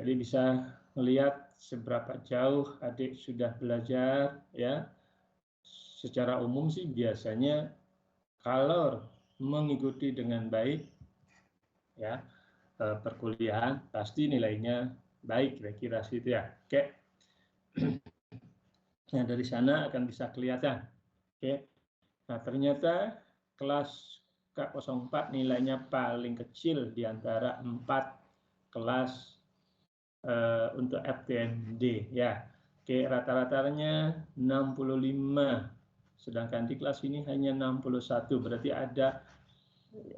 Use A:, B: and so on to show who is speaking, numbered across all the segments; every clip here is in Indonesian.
A: Jadi bisa melihat seberapa jauh adik sudah belajar, ya. Secara umum sih biasanya kalau mengikuti dengan baik, ya, perkuliahan pasti nilainya baik, kira-kira situ ya. Oke. Nah, dari sana akan bisa kelihatan. Oke. Nah, ternyata kelas K04 nilainya paling kecil di antara 4 kelas untuk FTMD, ya. Oke, rata-ratanya 65. Sedangkan di kelas ini hanya 61. Berarti ada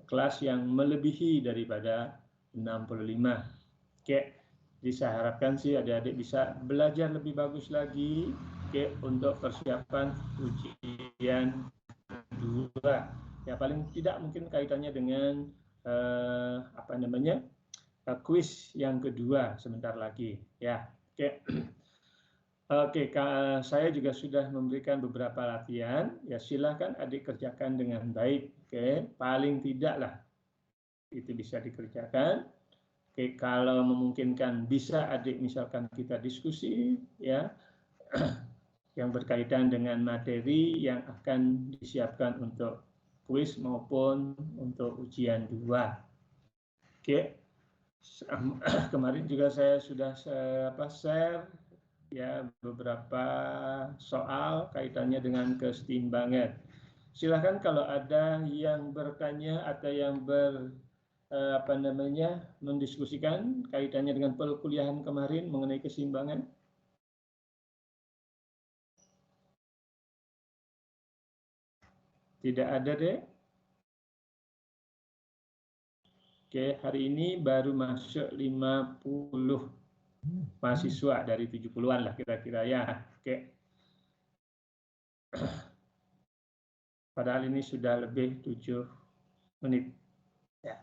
A: kelas yang melebihi daripada 65. Oke, jadi saya harapkan sih adik-adik bisa belajar lebih bagus lagi, oke, untuk persiapan ujian kedua. Ya, paling tidak mungkin kaitannya dengan kuis yang kedua sebentar lagi, ya. Oke. Oke, saya juga sudah memberikan beberapa latihan. Ya, silakan adik kerjakan dengan baik. Oke, paling tidaklah itu bisa dikerjakan. Oke, kalau memungkinkan bisa adik misalkan kita diskusi, ya, yang berkaitan dengan materi yang akan disiapkan untuk kuis maupun untuk ujian 2. Oke, kemarin juga saya sudah share ya beberapa soal kaitannya dengan kesetimbangan. Silahkan kalau ada yang bertanya atau yang mendiskusikan kaitannya dengan perkuliahan kemarin mengenai keseimbangan. Tidak ada deh. Oke, hari ini baru masuk 50 mahasiswa dari 70-an lah kira-kira, ya. Oke. Padahal ini sudah lebih 7 menit. Ya.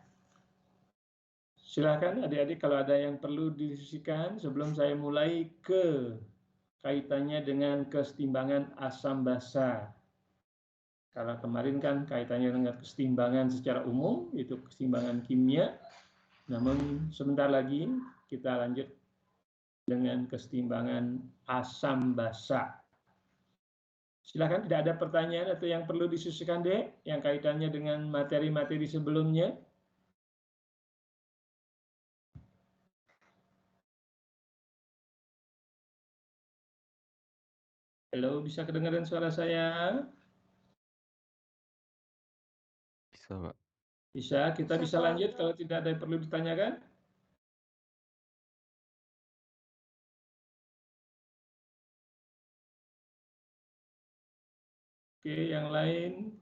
A: Silakan adik-adik kalau ada yang perlu didiskusikan sebelum saya mulai ke kaitannya dengan kesetimbangan asam basa. Karena kemarin kan kaitannya dengan kesetimbangan secara umum, itu kesetimbangan kimia. Namun sebentar lagi kita lanjut dengan kesetimbangan asam basa. Silakan, tidak ada pertanyaan atau yang perlu disusulkan, Dek, yang kaitannya dengan materi-materi sebelumnya. Halo, bisa kedengaran suara saya?
B: Bisa, Pak.
A: Bisa, kita bisa lanjut kalau tidak ada yang perlu ditanyakan. Oke, yang lain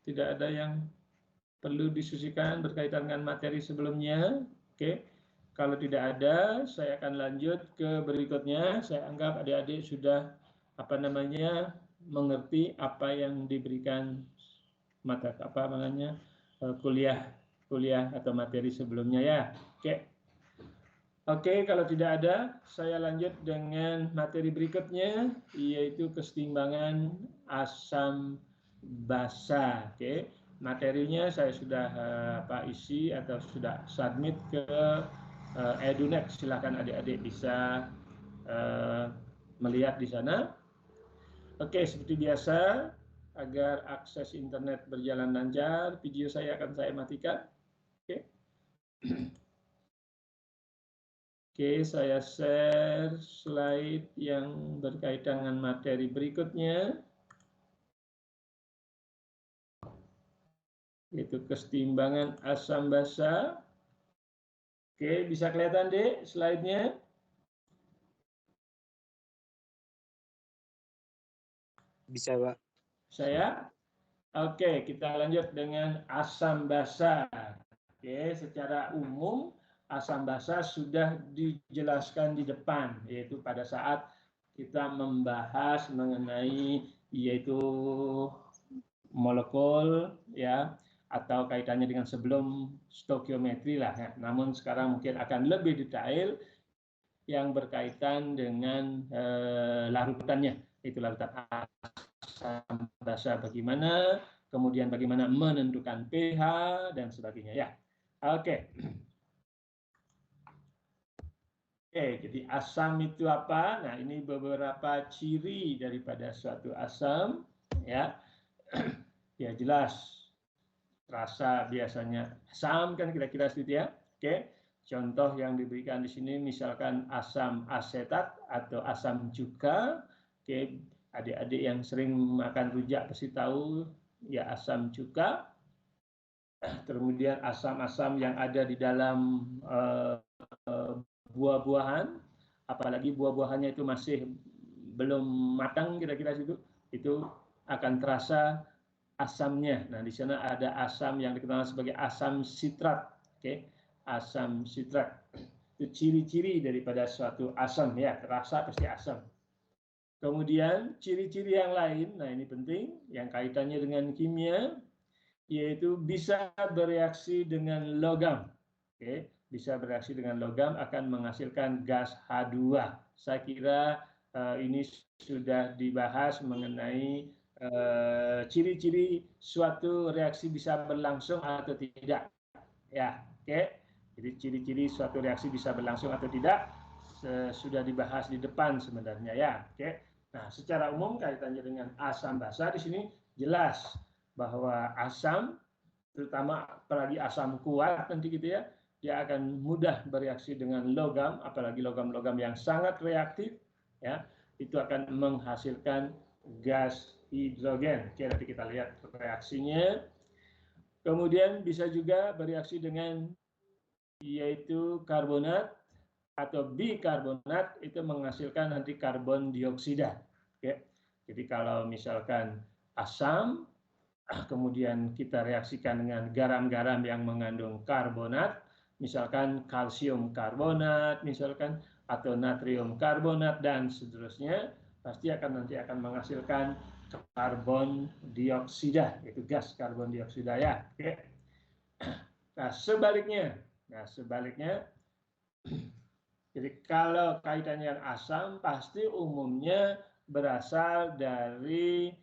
A: tidak ada yang perlu disusikan berkaitan dengan materi sebelumnya. Oke, kalau tidak ada, saya akan lanjut ke berikutnya. Saya anggap adik-adik sudah mengerti apa yang diberikan kuliah atau materi sebelumnya, ya. Oke, kalau tidak ada, saya lanjut dengan materi berikutnya, yaitu kesetimbangan asam basa. Oke, materinya saya sudah isi atau sudah submit ke EduNet. Silakan adik-adik bisa melihat di sana. Oke, seperti biasa, agar akses internet berjalan lancar, video saya akan saya matikan. Oke. Oke, saya share slide yang berkaitan dengan materi berikutnya, yaitu kesetimbangan asam basa. Oke, bisa kelihatan, Dek, slide-nya?
C: Bisa, Pak.
A: Saya? Oke, kita lanjut dengan asam basa. Oke, secara umum asam basa sudah dijelaskan di depan, yaitu pada saat kita membahas mengenai yaitu molekul, ya, atau kaitannya dengan sebelum stoikiometri lah, ya. Namun sekarang mungkin akan lebih detail yang berkaitan dengan larutannya, itu larutan asam basa bagaimana, kemudian bagaimana menentukan pH dan sebagainya, ya. Oke. Oke, jadi asam itu apa? Nah, ini beberapa ciri daripada suatu asam, ya. Ya jelas, rasa biasanya asam kan kira-kira seperti ya. Oke, contoh yang diberikan di sini misalkan asam asetat atau asam cuka. Oke, adik-adik yang sering makan rujak pasti tahu ya asam cuka. Kemudian asam-asam yang ada di dalam buah-buahan, apalagi buah-buahannya itu masih belum matang kira-kira itu akan terasa asamnya. Nah, di sana ada asam yang dikenal sebagai asam sitrat. Oke, asam sitrat. Itu ciri-ciri daripada suatu asam ya, terasa pasti asam. Kemudian ciri-ciri yang lain, nah ini penting, yang kaitannya dengan kimia, yaitu bisa bereaksi dengan logam. Oke, bisa bereaksi dengan logam akan menghasilkan gas H2. Saya kira ini sudah dibahas mengenai ciri-ciri suatu reaksi bisa berlangsung atau tidak. Ya, oke. Jadi ciri-ciri suatu reaksi bisa berlangsung atau tidak sudah dibahas di depan sebenarnya ya. Oke. Nah, secara umum kaitannya dengan asam basa di sini jelas bahwa asam, terutama apalagi asam kuat nanti gitu ya, dia akan mudah bereaksi dengan logam, apalagi logam-logam yang sangat reaktif, ya, itu akan menghasilkan gas hidrogen. Oke, nanti kita lihat reaksinya. Kemudian bisa juga bereaksi dengan yaitu karbonat atau bikarbonat, itu menghasilkan nanti karbon dioksida. Oke. Jadi kalau misalkan asam, kemudian kita reaksikan dengan garam-garam yang mengandung karbonat, misalkan kalsium karbonat, misalkan, atau natrium karbonat, dan seterusnya, pasti nanti akan menghasilkan karbon dioksida, yaitu gas karbon dioksida ya. Oke. Nah, sebaliknya, jadi kalau kaitannya dengan asam, pasti umumnya berasal dari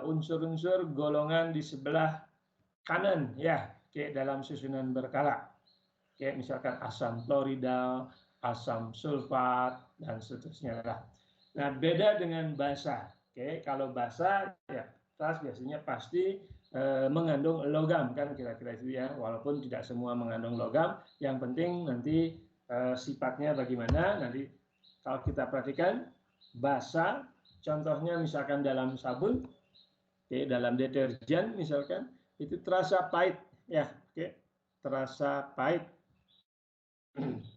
A: unsur-unsur golongan di sebelah kanan ya, kayak dalam susunan berkala. Kayak misalkan asam klorida, asam sulfat, dan seterusnya lah. Nah, beda dengan basa. Oke, kalau basa ya tas biasanya pasti mengandung logam kan kira-kira itu ya, walaupun tidak semua mengandung logam. Yang penting nanti sifatnya bagaimana. Nanti kalau kita perhatikan basa, contohnya misalkan dalam sabun, oke, dalam deterjen misalkan, itu terasa pahit ya, oke, terasa pahit.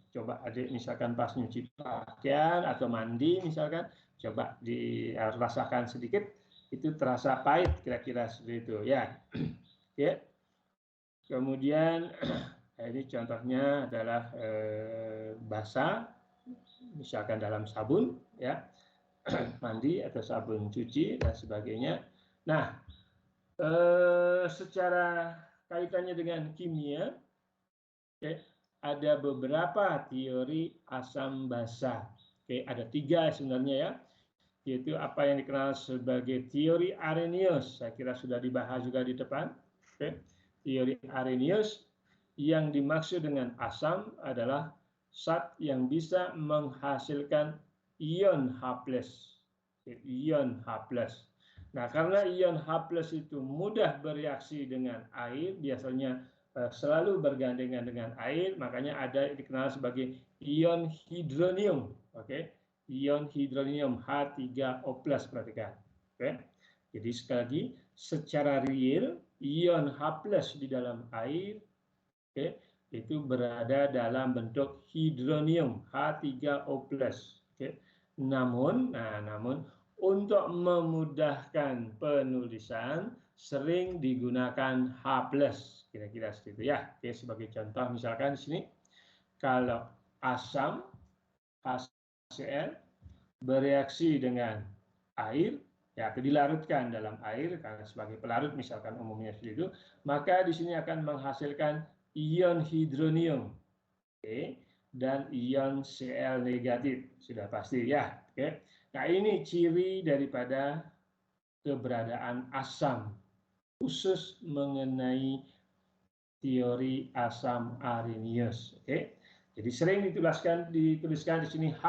A: Coba adik misalkan pas nyuci pakaian atau mandi misalkan, coba dirasakan sedikit, itu terasa pahit kira-kira seperti itu ya. Oke. Kemudian ini contohnya adalah basa, misalkan dalam sabun ya, mandi atau sabun cuci dan sebagainya. Nah, secara kaitannya dengan kimia, okay, ada beberapa teori asam basa. Okay, ada 3 sebenarnya ya, yaitu apa yang dikenal sebagai teori Arrhenius. Saya kira sudah dibahas juga di depan. Okay. Teori Arrhenius, yang dimaksud dengan asam adalah zat yang bisa menghasilkan ion H+. Ion H+. Nah, karena ion H+ itu mudah bereaksi dengan air, biasanya selalu bergandengan dengan air, makanya ada dikenal sebagai ion hidronium. Oke, ion hidronium H3O+, perhatikan. Oke. Jadi sekali lagi, secara real ion H+ di dalam air, oke, itu berada dalam bentuk hidronium H3O+. Oke. Namun untuk memudahkan penulisan sering digunakan H+, kira-kira seperti itu ya. Oke, sebagai contoh misalkan di sini kalau asam HCl bereaksi dengan air ya, atau dilarutkan dalam air karena sebagai pelarut misalkan umumnya seperti itu, maka di sini akan menghasilkan ion hidronium, oke, dan ion Cl negatif, sudah pasti ya. Oke. Nah, ini ciri daripada keberadaan asam, khusus mengenai teori asam Arrhenius. Oke. Jadi sering dituliskan di sini H+,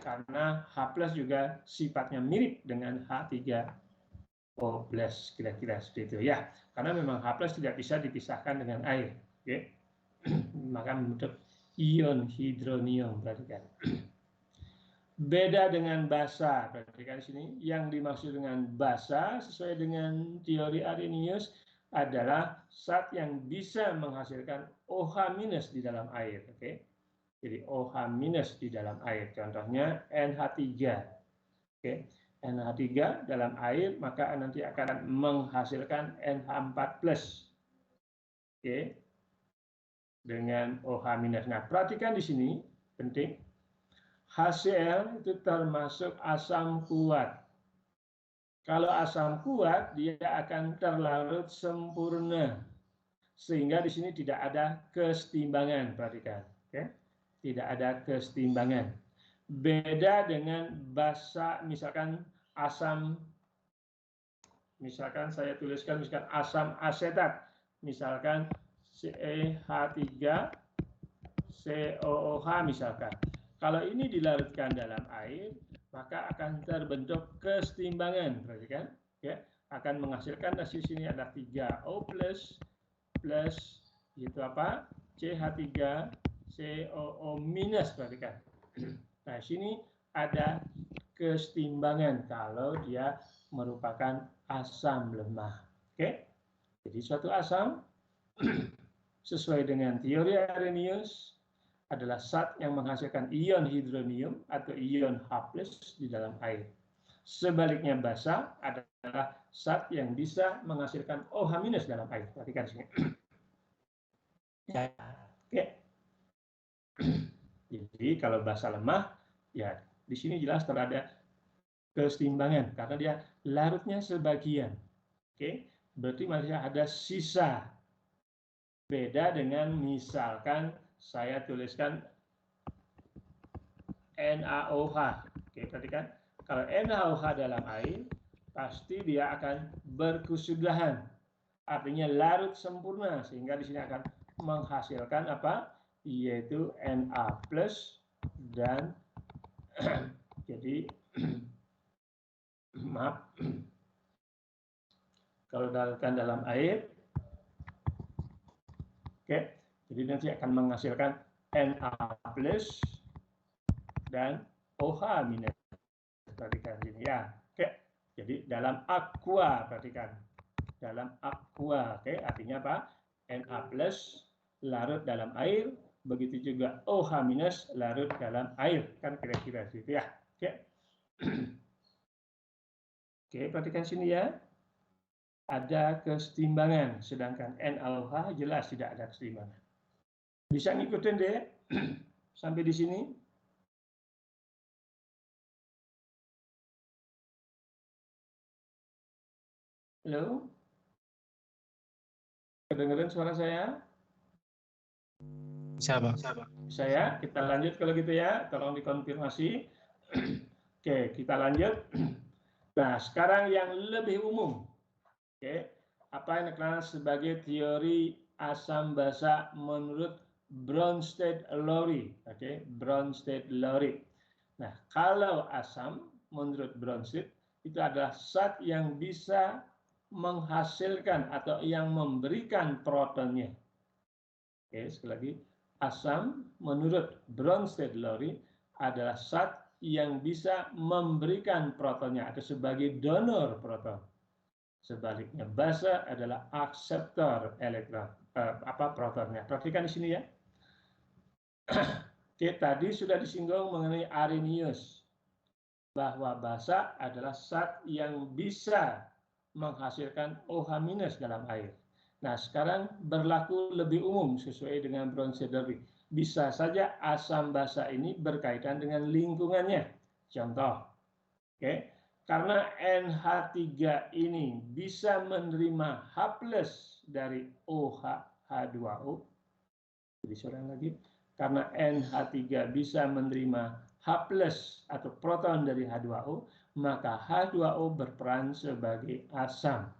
A: karena H+ juga sifatnya mirip dengan H3O+, kira-kira seperti itu ya. Karena memang H+ tidak bisa dipisahkan dengan air. Oke. Maka membentuk ion hidronium, perhatikan. Beda dengan basa, perhatikan sini. Yang dimaksud dengan basa sesuai dengan teori Arrhenius adalah zat yang bisa menghasilkan OH- di dalam air. Oke. Jadi OH- di dalam air. Contohnya NH3. Oke. NH3 dalam air maka nanti akan menghasilkan NH4+. Oke. Dengan OH-. Nah, perhatikan di sini penting. HCl itu termasuk asam kuat. Kalau asam kuat, dia akan terlarut sempurna. Sehingga di sini tidak ada kesetimbangan, perhatikan. Oke? Tidak ada kesetimbangan. Beda dengan basa, misalkan asam, misalkan saya tuliskan misalkan asam asetat. Misalkan CH3COOH misalkan. Kalau ini dilarutkan dalam air, maka akan terbentuk kesetimbangan, perhatikan, ya, akan menghasilkan hasil sini ada 3O+ itu apa? CH3COO-, perhatikan. Nah, sini ada kesetimbangan kalau dia merupakan asam lemah. Oke? Jadi suatu asam sesuai dengan teori Arrhenius adalah zat yang menghasilkan ion hidronium atau ion H+ di dalam air. Sebaliknya basa adalah zat yang bisa menghasilkan OH- dalam air. Perhatikan sini. Ya, oke. Jadi kalau basa lemah, ya di sini jelas terada kesetimbangan karena dia larutnya sebagian. Oke, berarti masih ada sisa. Beda dengan misalkan saya tuliskan NaOH. Oke, perhatikan. Kalau NaOH dalam air, pasti dia akan berkesudahan. Artinya larut sempurna, sehingga di sini akan menghasilkan apa? Yaitu Na+ dan jadi maaf. Kalau dilarutkan dalam air, oke, jadi nanti akan menghasilkan Na+ dan OH-. Perhatikan sini ya. Oke. Jadi dalam aqua, perhatikan. Dalam aqua, oke, artinya apa? Na+ larut dalam air, begitu juga OH- larut dalam air. Kan kira-kira situ ya. Oke. Oke, perhatikan sini ya. Ada kesetimbangan, sedangkan NaOH jelas tidak ada kesetimbangan. Bisa ngikutin deh sampai di sini? Halo? Kedengeran suara saya?
C: Bisa, Pak.
A: Bisa ya? Kita lanjut kalau gitu ya. Tolong dikonfirmasi. Oke, kita lanjut. Nah, sekarang yang lebih umum. Oke, apa yang dikenal sebagai teori asam basa menurut Bronsted-Lowry. Oke, Bronsted-Lowry. Nah, kalau asam menurut Bronsted itu adalah zat yang bisa menghasilkan atau yang memberikan protonnya. Oke, sekali lagi, asam menurut Bronsted-Lowry adalah zat yang bisa memberikan protonnya atau sebagai donor proton. Sebaliknya basa adalah akseptor elektron protonnya. Perhatikan di sini ya. Oke, tadi sudah disinggung mengenai Arrhenius bahwa basa adalah zat yang bisa menghasilkan OH- dalam air. Nah, sekarang berlaku lebih umum sesuai dengan Bronsted-Lowry. Bisa saja asam basa ini berkaitan dengan lingkungannya. Contoh, oke, karena NH3 ini bisa menerima H+ dari OH, H2O. Jadi seorang lagi, karena NH3 bisa menerima H+ atau proton dari H2O, maka H2O berperan sebagai asam.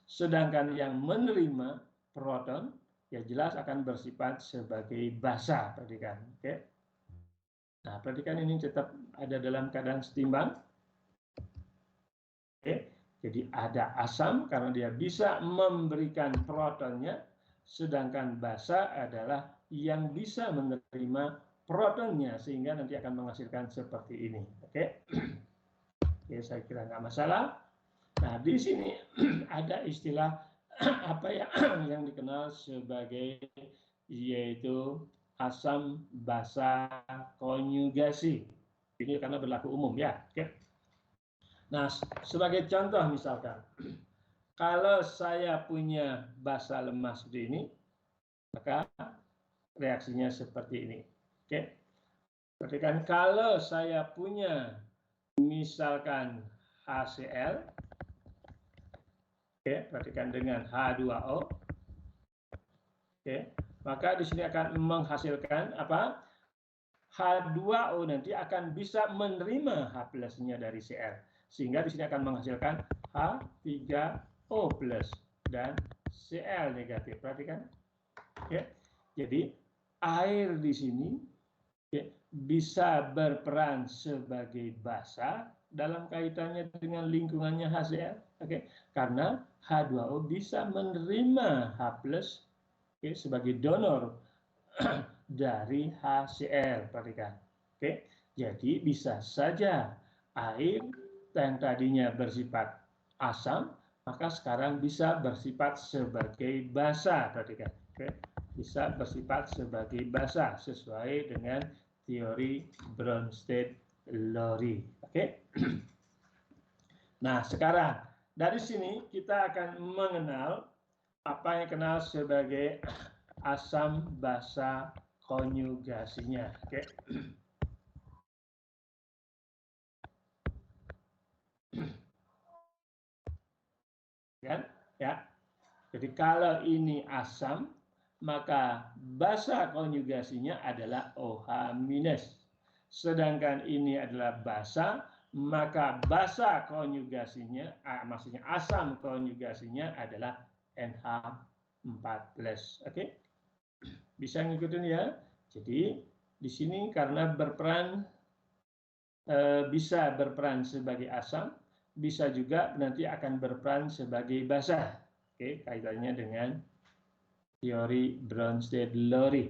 A: Sedangkan yang menerima proton ya jelas akan bersifat sebagai basa, perhatikan. Oke. Nah, perhatikan ini tetap ada dalam keadaan setimbang. Oke. Jadi ada asam karena dia bisa memberikan protonnya, sedangkan basa adalah yang bisa menerima protonnya sehingga nanti akan menghasilkan seperti ini. Oke. Oke, saya kira nggak masalah. Nah, di sini ada istilah apa yang dikenal sebagai yaitu asam basa konjugasi. Ini karena berlaku umum ya. Oke. Nah, sebagai contoh misalkan, kalau saya punya basa lemah seperti ini, maka reaksinya seperti ini. Oke. Perhatikan kalau saya punya misalkan HCl, oke, perhatikan dengan H2O, oke, maka di sini akan menghasilkan apa? H2O nanti akan bisa menerima H plusnya dari Cl, sehingga di sini akan menghasilkan H3O plus dan Cl negatif. Perhatikan, oke. Jadi air di sini bisa berperan sebagai basa dalam kaitannya dengan lingkungannya HCl, oke, karena H2O bisa menerima H plus sebagai donor dari HCl, perhatikan, oke. Jadi bisa saja air yang tadinya bersifat asam, maka sekarang bisa bersifat sebagai basa, perhatikan, oke. Bisa bersifat sebagai basa sesuai dengan teori Bronsted-Lowry. Oke. Nah, sekarang dari sini kita akan mengenal apa yang dikenal sebagai asam basa konjugasinya. Oke. Kan? Ya. Jadi kalau ini asam, maka basa konjugasinya adalah OH-. Sedangkan ini adalah basa, maka basa konjugasinya, maksudnya asam konjugasinya adalah NH4+. Oke? Bisa ngikutin ya? Jadi di sini karena berperan bisa berperan sebagai asam, bisa juga nanti akan berperan sebagai basa. Oke, kaitannya dengan teori Bronsted-Lowry.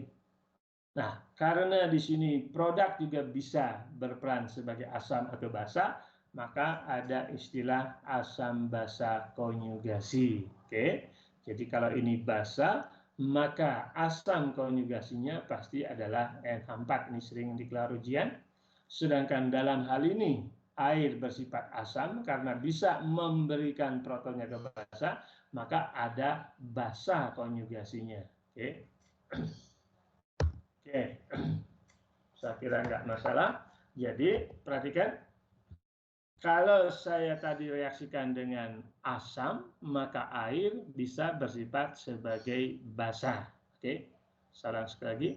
A: Nah, karena di sini produk juga bisa berperan sebagai asam atau basa, maka ada istilah asam basa konjugasi. Oke. Jadi kalau ini basa, maka asam konjugasinya pasti adalah NH4. Ini sering dikelar ujian. Sedangkan dalam hal ini air bersifat asam karena bisa memberikan protonnya ke basa, maka ada basa konjugasinya. Oke. Oke. Saya kira nggak masalah. Jadi perhatikan, kalau saya tadi reaksikan dengan asam, maka air bisa bersifat sebagai basa. Oke. Salah sekali lagi,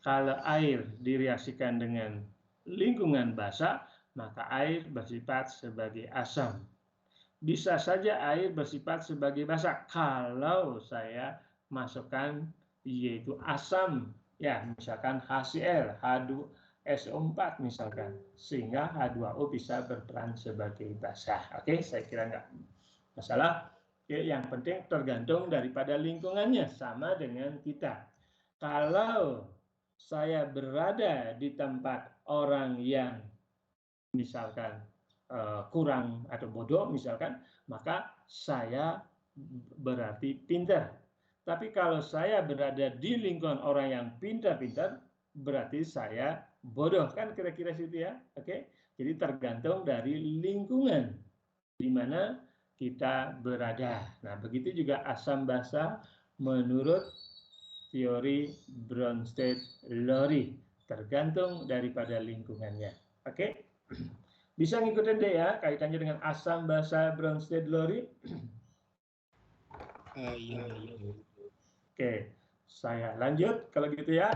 A: kalau air direaksikan dengan lingkungan basa, maka air bersifat sebagai asam. Bisa saja air bersifat sebagai basa kalau saya masukkan yaitu asam, ya misalkan HCl, H2SO4 misalkan, sehingga H2O bisa berperan sebagai basa. Oke, saya kira nggak masalah. Oke, yang penting tergantung daripada lingkungannya, sama dengan kita. Kalau saya berada di tempat orang yang misalkan kurang atau bodoh misalkan, maka saya berarti pintar. Tapi kalau saya berada di lingkungan orang yang pintar-pintar, berarti saya bodoh, kan kira-kira situ ya. Oke. Jadi tergantung dari lingkungan di mana kita berada. Nah, begitu juga asam basa menurut teori Bronsted-Lowry, tergantung daripada lingkungannya. Oke. Bisa ngikutin deh ya kaitannya dengan asam basa Bronsted-Lowry.
C: Iya.
A: Oke, saya lanjut kalau gitu ya.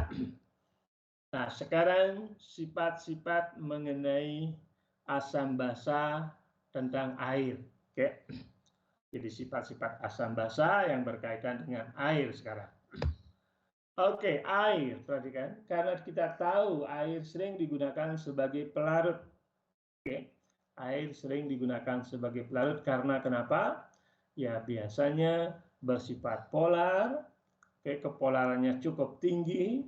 A: Nah, sekarang sifat-sifat mengenai asam basa tentang air. Oke. Jadi sifat-sifat asam basa yang berkaitan dengan air sekarang. Oke, air, perhatikan. Karena kita tahu air sering digunakan sebagai pelarut. Oke, air sering digunakan sebagai pelarut karena kenapa? Ya, biasanya bersifat polar, kepolarannya cukup tinggi,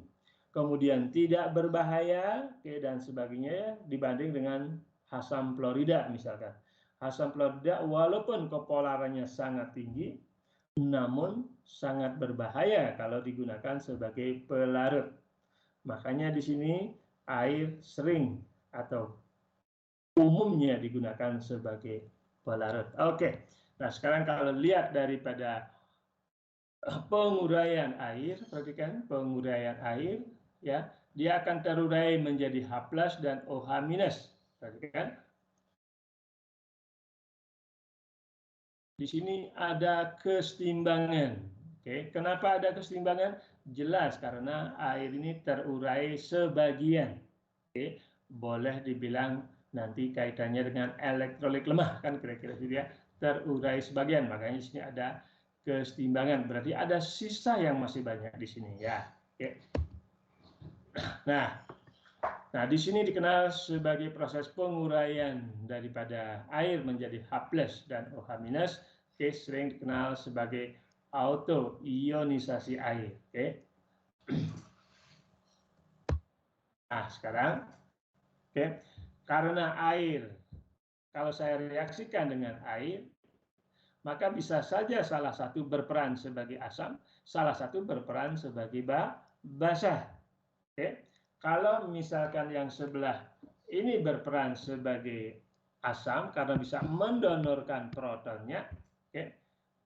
A: kemudian tidak berbahaya, dan sebagainya dibanding dengan asam fluorida misalkan. Asam fluorida walaupun kepolarannya sangat tinggi, namun sangat berbahaya kalau digunakan sebagai pelarut. Makanya di sini air sering atau umumnya digunakan sebagai pelarut. Oke, nah sekarang kalau lihat daripada penguraian air, perhatikan penguraian air, ya, dia akan terurai menjadi H+ dan OH-. Perhatikan. Di sini ada kesetimbangan. Oke, kenapa ada kesetimbangan? Jelas karena air ini terurai sebagian. Oke, boleh dibilang nanti kaitannya dengan elektrolit lemah kan kira-kira gitu ya. Terurai sebagian, makanya di sini ada kesetimbangan. Berarti ada sisa yang masih banyak di sini ya. Oke. Nah, di sini dikenal sebagai proses penguraian daripada air menjadi H+ dan OH-, sering dikenal sebagai autoionisasi air. Oke. Nah, sekarang, karena air, kalau saya reaksikan dengan air, maka bisa saja salah satu berperan sebagai asam, salah satu berperan sebagai basa. Oke. Kalau misalkan yang sebelah ini berperan sebagai asam karena bisa mendonorkan protonnya, oke.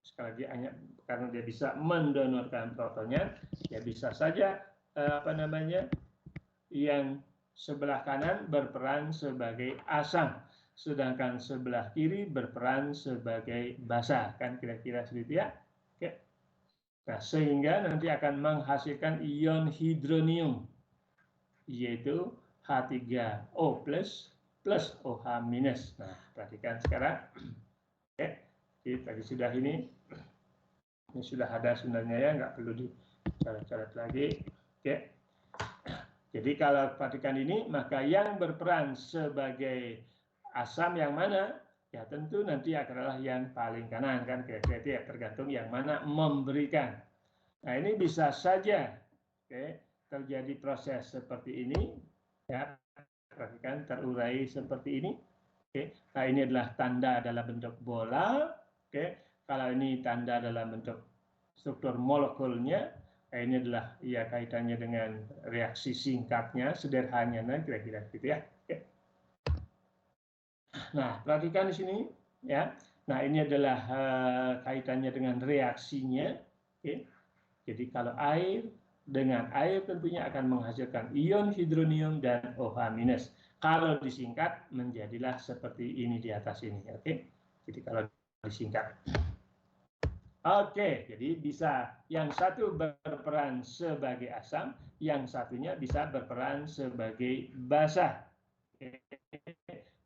A: Sekali lagi hanya karena dia bisa mendonorkan protonnya, ya bisa saja yang sebelah kanan berperan sebagai asam, sedangkan sebelah kiri berperan sebagai basa, kan kira-kira seperti itu ya. Oke. Nah, sehingga nanti akan menghasilkan ion hidronium, yaitu H3O+ plus OH-. Nah, perhatikan sekarang. Oke, jadi tadi sudah ini sudah ada sebenarnya ya, nggak perlu dicoret-coret lagi. Oke, jadi kalau perhatikan ini, maka yang berperan sebagai asam yang mana? Ya tentu nanti adalah yang paling kanan kan, kira-kira itu ya, tergantung yang mana memberikan. Nah, ini bisa saja terjadi proses seperti ini, ya, perhatikan terurai seperti ini. Nah ini adalah tanda dalam bentuk bola. Kalau ini tanda dalam bentuk struktur molekulnya, ini adalah ya kaitannya dengan reaksi singkatnya, sederhananya kira-kira gitu ya. Nah, perhatikan di sini ya. Nah, ini adalah kaitannya dengan reaksinya. Jadi kalau air dengan air tentunya akan menghasilkan ion hidronium dan OH-. Kalau disingkat menjadilah seperti ini di atas ini. Oke. Jadi kalau disingkat. Oke, jadi bisa yang satu berperan sebagai asam, yang satunya bisa berperan sebagai basa.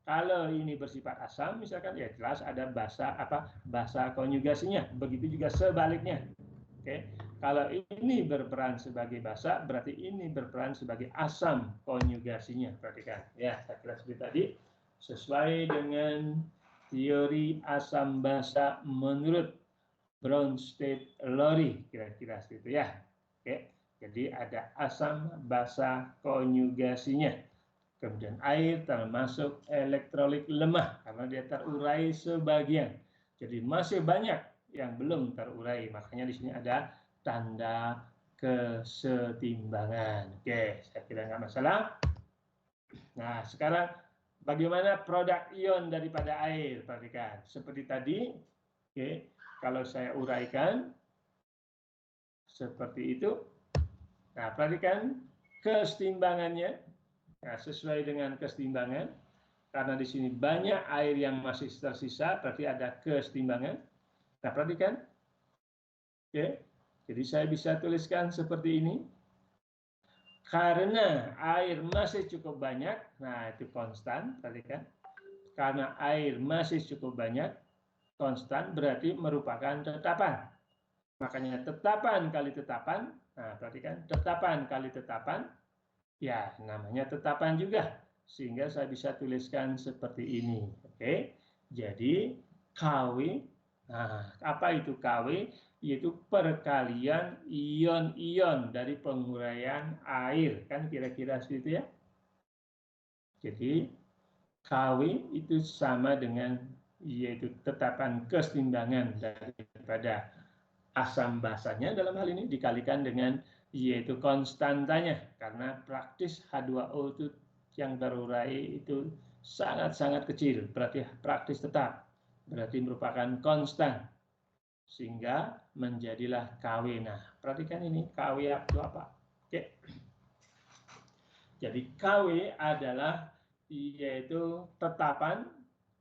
A: Kalau ini bersifat asam, misalkan ya jelas ada basa konjugasinya. Begitu juga sebaliknya. Oke, kalau ini berperan sebagai basa, berarti ini berperan sebagai asam konjugasinya. Perhatikan, ya, saya kira seperti tadi, sesuai dengan teori asam basa menurut Bronsted-Lowry, kira-kira seperti itu ya. Oke, jadi ada asam basa konjugasinya. Kemudian air termasuk elektrolit lemah karena dia terurai sebagian. Jadi masih banyak yang belum terurai, makanya di sini ada tanda kesetimbangan. Oke, saya kira nggak masalah. Nah, sekarang bagaimana produk ion daripada air? Perhatikan, seperti tadi, kalau saya uraikan seperti itu. Nah, perhatikan kesetimbangannya. Nah, sesuai dengan kesetimbangan, karena di sini banyak air yang masih tersisa, berarti ada kesetimbangan. Nah, perhatikan. Oke, jadi saya bisa tuliskan seperti ini. Karena air masih cukup banyak, nah itu konstan, perhatikan. Karena air masih cukup banyak, konstan berarti merupakan tetapan. Makanya tetapan kali tetapan, Nah, perhatikan tetapan kali tetapan, ya namanya tetapan juga. Sehingga saya bisa tuliskan seperti ini. Oke, jadi KW, nah apa itu KW? Yaitu perkalian ion-ion dari penguraian air. Kan kira-kira seperti itu ya. Jadi KW itu sama dengan yaitu tetapan kesetimbangan daripada asam basanya dalam hal ini dikalikan dengan yaitu konstantanya, karena praktis H2O itu yang terurai itu sangat-sangat kecil, berarti praktis tetap, berarti merupakan konstan, sehingga menjadilah KW. Nah, perhatikan ini KW itu apa? Oke. Jadi KW adalah yaitu tetapan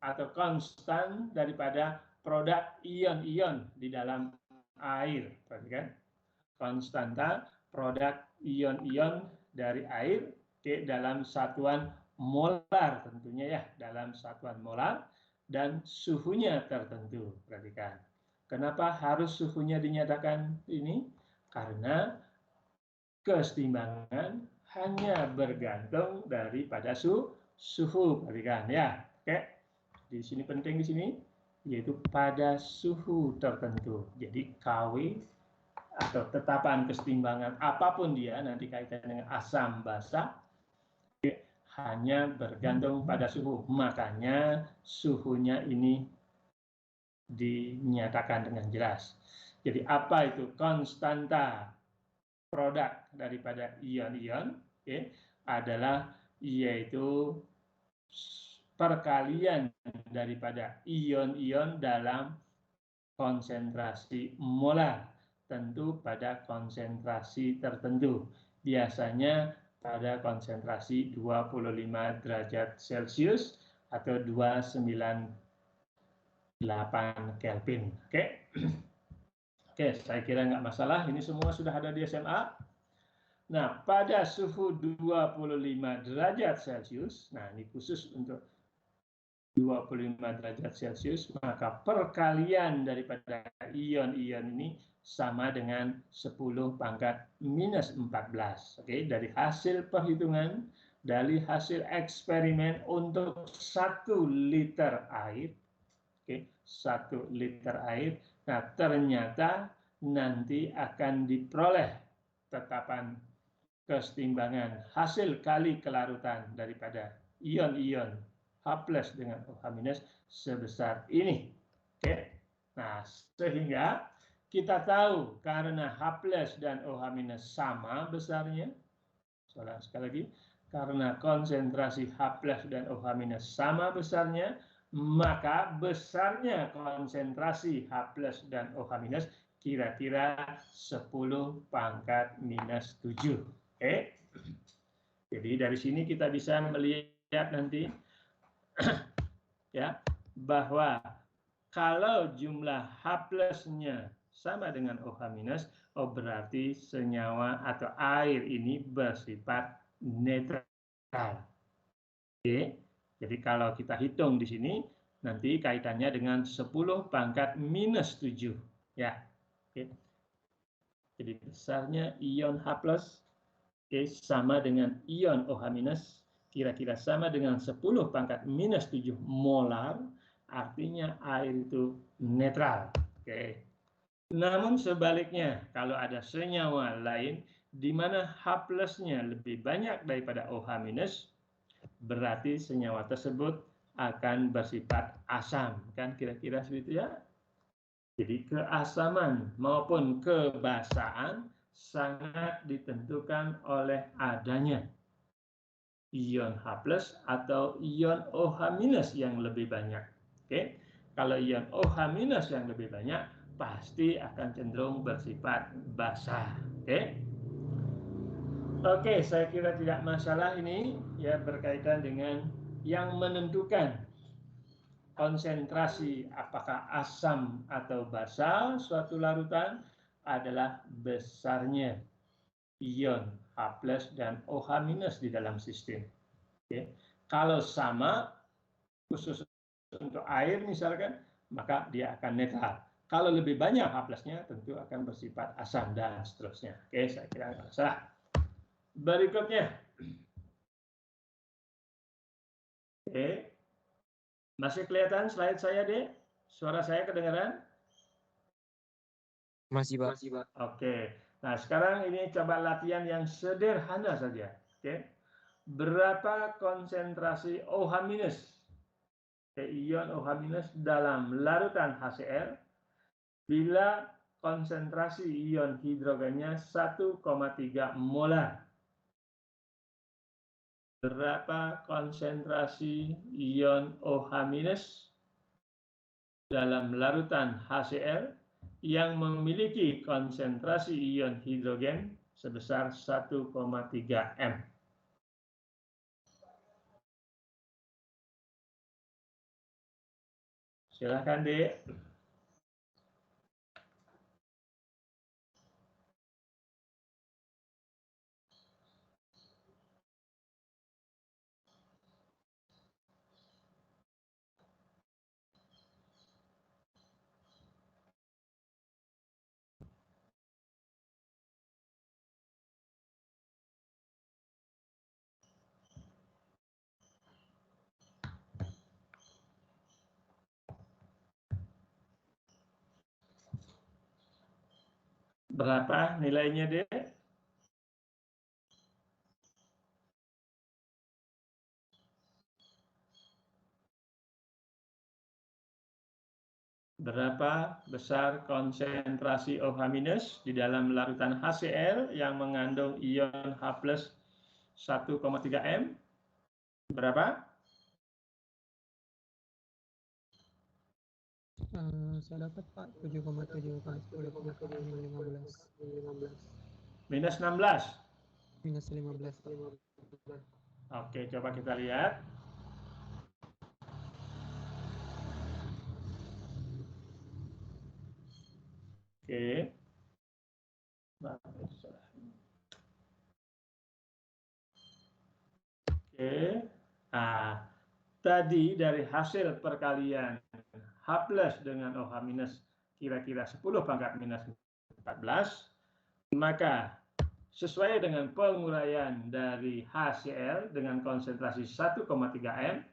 A: atau konstan daripada produk ion-ion di dalam air. Perhatikan, konstanta produk ion-ion dari air dalam satuan molar tentunya ya, dalam satuan molar dan suhunya tertentu. Perhatikan, kenapa harus suhunya dinyatakan ini? Karena kesetimbangan hanya bergantung daripada suhu, perhatikan ya. Oke, di sini penting di sini yaitu pada suhu tertentu. Jadi KW atau tetapan kesetimbangan apapun dia nanti kaitan dengan asam basa hanya bergantung pada suhu. Makanya suhunya ini dinyatakan dengan jelas. Jadi apa itu konstanta produk daripada ion-ion adalah yaitu perkalian daripada ion-ion dalam konsentrasi molar, tentu pada konsentrasi tertentu, biasanya pada konsentrasi 25 derajat Celcius atau 298 Kelvin. Oke, saya kira nggak masalah, ini semua sudah ada di SMA. Nah, pada suhu 25 derajat Celcius, nah ini khusus untuk 25 derajat Celcius, maka perkalian daripada ion-ion ini sama dengan 10 pangkat minus 14. Oke, dari hasil perhitungan, dari hasil eksperimen untuk 1 liter air, oke, 1 liter air. Nah, ternyata nanti akan diperoleh tetapan kesetimbangan hasil kali kelarutan daripada ion-ion H+ dengan OH- sebesar ini. Oke. Nah, sehingga kita tahu karena H+ dan OH- sama besarnya. Sekali lagi, karena konsentrasi H+ dan OH- sama besarnya, maka besarnya konsentrasi H+ dan OH- kira-kira 10 pangkat minus 7. Oke. Jadi dari sini kita bisa melihat nanti ya bahwa kalau jumlah H+-nya sama dengan OH-, oh berarti senyawa atau air ini bersifat netral. Oke. Jadi kalau kita hitung di sini nanti kaitannya dengan 10 pangkat minus 7 ya. Oke. Jadi besarnya ion H+ sama dengan ion OH- kira-kira sama dengan 10 pangkat minus 7 molar, artinya air itu netral. Oke. Namun sebaliknya, kalau ada senyawa lain di mana H+-nya lebih banyak daripada OH-, berarti senyawa tersebut akan bersifat asam. Kan kira-kira seperti itu ya. Jadi keasaman maupun kebasaan sangat ditentukan oleh adanya ion H+ atau ion OH- yang lebih banyak. Oke. Kalau ion OH- yang lebih banyak pasti akan cenderung bersifat basa. Oke. Oke, saya kira tidak masalah ini ya berkaitan dengan yang menentukan konsentrasi apakah asam atau basa suatu larutan adalah besarnya ion H+ dan OH- di dalam sistem. Oke. Kalau sama, khusus untuk air misalkan, maka dia akan netral. Kalau lebih banyak H plusnya tentu akan bersifat asam dan seterusnya. Oke, saya kira nggak salah. Berikutnya. Oke. Masih kelihatan slide saya, Dek? Suara saya kedengaran?
C: Masih, Pak.
A: Oke. Nah, sekarang ini coba latihan yang sederhana saja. Oke. Berapa konsentrasi OH- ion OH- dalam larutan HCl bila konsentrasi ion hidrogennya 1,3 molar? Berapa konsentrasi ion OH- dalam larutan HCl yang memiliki konsentrasi ion hidrogen sebesar 1,3 M? Silakan, Dek. Berapa nilainya, Dek? Berapa besar konsentrasi OH- di dalam larutan HCl yang mengandung ion H+ 1,3 M? Berapa?
D: Saya dapat Pak 7,7 kali 10 pengakar min 15.
A: Minus 16.
D: Minus 15 Pak.
A: Oke, coba kita lihat. Oke. Oke. Nah, tadi dari hasil perkalian H+ dengan OH- kira-kira 10 pangkat minus 14, maka sesuai dengan penguraian dari HCl dengan konsentrasi 1,3 M,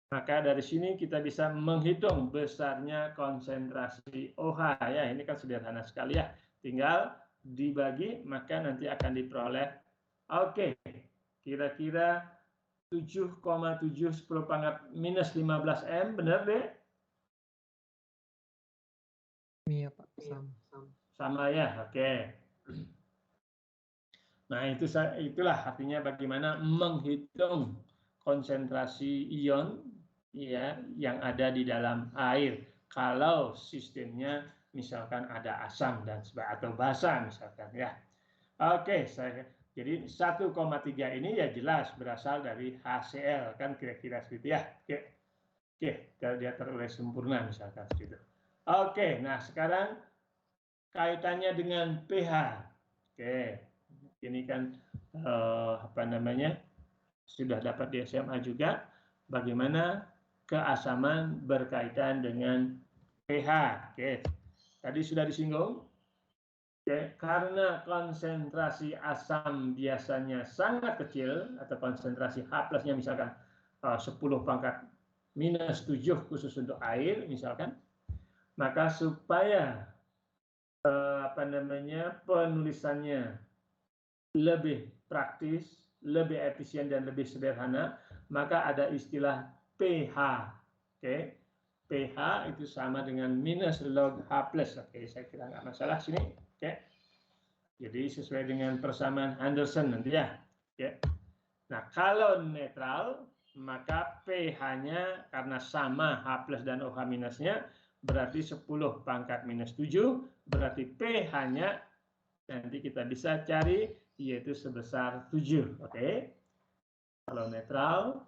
A: maka dari sini kita bisa menghitung besarnya konsentrasi OH. Ya, ini kan sederhana sekali ya. Tinggal dibagi, maka nanti akan diperoleh. Oke, kira-kira 7,7 10 pangkat minus 15 M, benar, Dek?
D: Iya Pak,
A: Sama ya, oke. Nah, itulah artinya bagaimana menghitung konsentrasi ion ya yang ada di dalam air. Kalau sistemnya misalkan ada asam dan atau basa misalkan ya. Oke, jadi 1,3 ini ya jelas berasal dari HCl kan kira-kira seperti ya. Oke, dia terurai sempurna misalkan seperti itu. Oke, nah sekarang kaitannya dengan pH. Oke, ini kan sudah dapat di SMA juga bagaimana keasaman berkaitan dengan pH. Oke, tadi sudah disinggung. Oke, karena konsentrasi asam biasanya sangat kecil atau konsentrasi H+-nya misalkan 10 pangkat minus 7 khusus untuk air misalkan, maka supaya penulisannya lebih praktis, lebih efisien dan lebih sederhana, maka ada istilah pH. Oke, pH itu sama dengan minus log H+. Oke, saya kira nggak masalah sini. Oke, jadi sesuai dengan persamaan Anderson nanti ya. Oke. Nah, kalau netral, maka pH-nya karena sama H+ dan OH-nya berarti 10 pangkat minus 7, berarti pH-nya nanti kita bisa cari yaitu sebesar 7. Oke. Kalau netral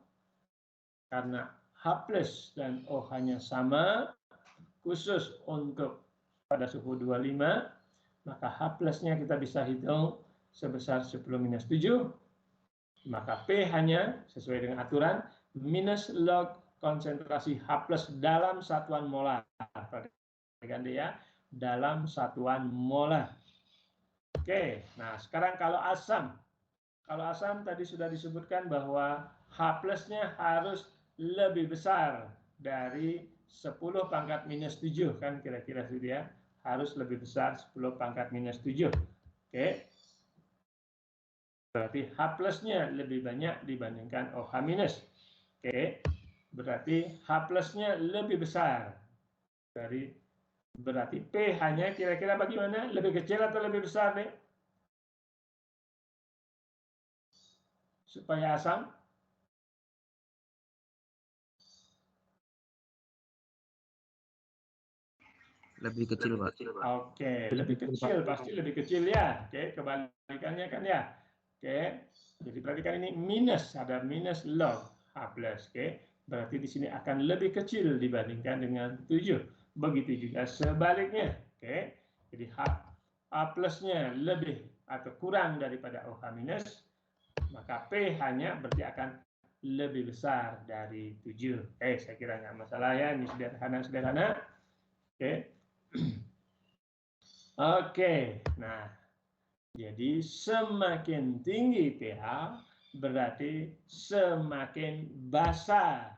A: karena H+ dan OH-nya sama, khusus untuk pada suhu 25, maka H+-nya kita bisa hitung sebesar 10 minus 7, maka pH-nya sesuai dengan aturan minus log konsentrasi H+ dalam satuan molar. kan dia dalam satuan molar. Oke, nah sekarang kalau asam tadi sudah disebutkan bahwa H+-nya harus lebih besar dari 10 pangkat minus 7 kan kira-kira itu ya, harus lebih besar 10 pangkat minus 7. Oke. Berarti H+-nya lebih banyak dibandingkan OH-. Oke. Berarti H+-nya lebih besar dari, berarti pH-nya kira-kira bagaimana? Lebih kecil atau lebih besar, Dek? Supaya asam?
B: Lebih kecil, Pak.
A: Oke, lebih kecil, pasti lebih kecil ya. Oke, kebalikannya kan ya. Oke, jadi perhatikan ini minus, ada minus log H+. Oke, berarti di sini akan lebih kecil dibandingkan dengan 7. Begitu juga sebaliknya. Oke, jadi H+-nya lebih atau kurang daripada OH-, maka pH-nya berarti akan lebih besar dari 7. Saya kira nggak masalah ya, ini sederhana. Oke. Oke, nah jadi semakin tinggi pH berarti semakin basah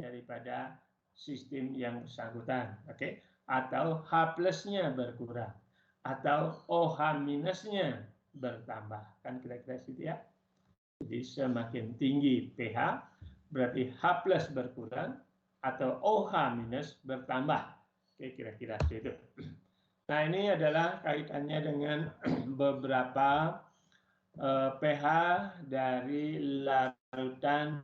A: daripada sistem yang bersangkutan, oke? Atau H+-nya berkurang atau OH-nya bertambah, kan kira-kira situ ya. Jadi semakin tinggi pH berarti H+ berkurang atau OH- bertambah. Oke, kira-kira itu. Nah, ini adalah kaitannya dengan beberapa pH dari larutan,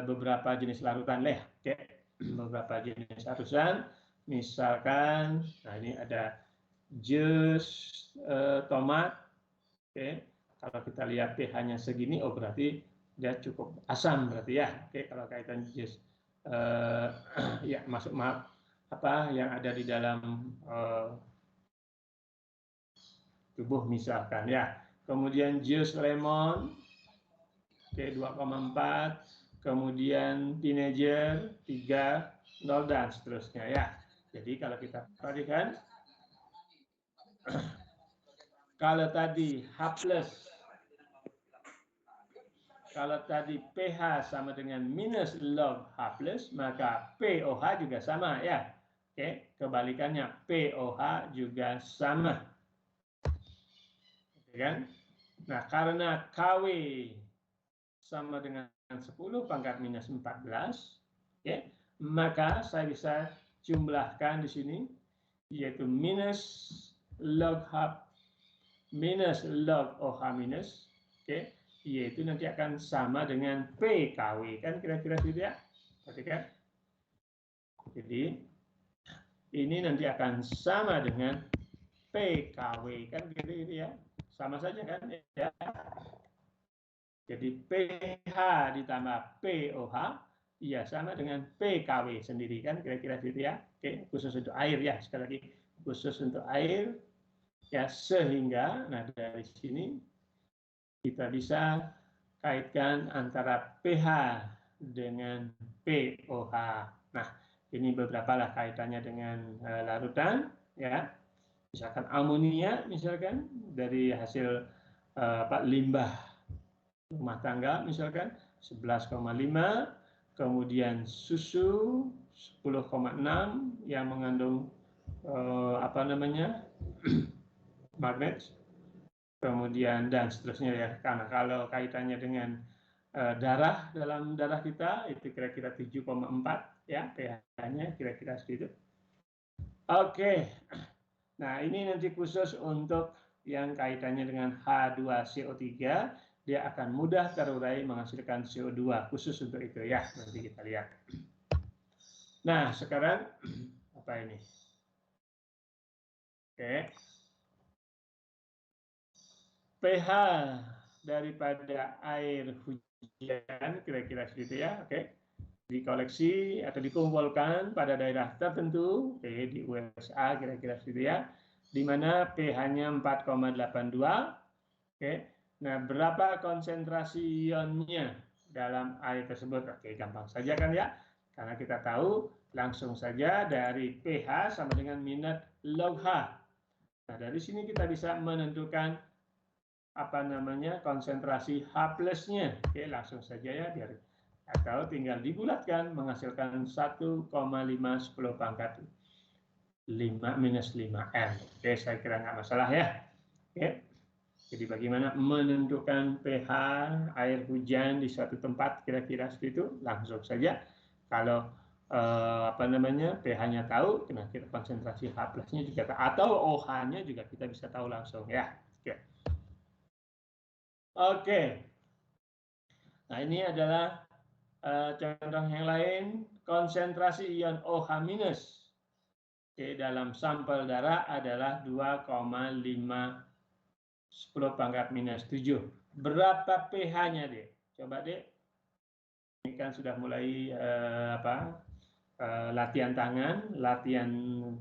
A: beberapa jenis larutan leh. Oke, beberapa jenis larutan. Misalkan, nah ini ada jus tomat. Oke, kalau kita lihat pH-nya segini, oh berarti dia cukup asam berarti ya. Oke, kalau kaitan jus, ya maaf apa yang ada di dalam tubuh misalkan ya. Kemudian jus lemon, oke 2,4, kemudian teenager 3, 0 dan seterusnya ya. Jadi kalau kita perhatikan, kalau tadi H+, kalau tadi pH sama dengan minus log H+, maka POH juga sama ya. Oke, kebalikannya POH juga sama. Oke kan? Nah, karena KW sama dengan 10 pangkat minus 14, oke, maka saya bisa jumlahkan di sini yaitu minus log H minus log OH-, oke, yaitu nanti akan sama dengan PKW kan kira-kira gitu ya. Perhatikan. Jadi ini nanti akan sama dengan PKW kan gitu ya. Sama saja kan ya. Jadi pH ditambah POH ya sama dengan PKW sendiri kan kira-kira gitu ya. Oke, khusus untuk air ya, sekali lagi khusus untuk air ya, sehingga nah dari sini kita bisa kaitkan antara pH dengan POH. Nah, ini beberapa lah kaitannya dengan larutan ya. Misalkan amonia misalkan dari hasil limbah rumah tangga misalkan 11,5, kemudian susu 10,6 yang mengandung magnet, kemudian dan seterusnya ya. Karena kalau kaitannya dengan darah, dalam darah kita itu kira-kira 7,4 ya pH-nya kira-kira segitu. Oke. Nah, ini nanti khusus untuk yang kaitannya dengan H2CO3, dia akan mudah terurai menghasilkan CO2, khusus untuk itu ya, nanti kita lihat. Nah, sekarang apa ini? Oke. pH daripada air hujan kira-kira segitu ya, oke. Dikoleksi atau dikumpulkan pada daerah tertentu, oke, di USA kira-kira segitu ya, di mana pH-nya 4,82, oke. Nah, berapa konsentrasi ionnya dalam air tersebut? Oke, gampang saja kan ya. Karena kita tahu langsung saja dari pH sama dengan minus log H. Nah, dari sini kita bisa menentukan apa namanya konsentrasi H plusnya. Oke, langsung saja ya biar atau tinggal dibulatkan menghasilkan 1,5 10 pangkat 5 minus 5M. Oke, saya kira nggak masalah ya. Oke. Jadi bagaimana menentukan pH air hujan di suatu tempat kira-kira seperti itu langsung saja. Kalau apa namanya pH-nya tahu, nah kita konsentrasi H plusnya juga tahu, atau OH-nya juga kita bisa tahu langsung ya. Oke. Oke. Nah ini adalah contoh yang lain, konsentrasi ion OH minus dalam sampel darah adalah 2,5 10 pangkat minus 7. Berapa pH-nya, Dek? Coba, Dek. Ini kan sudah mulai latihan tangan, latihan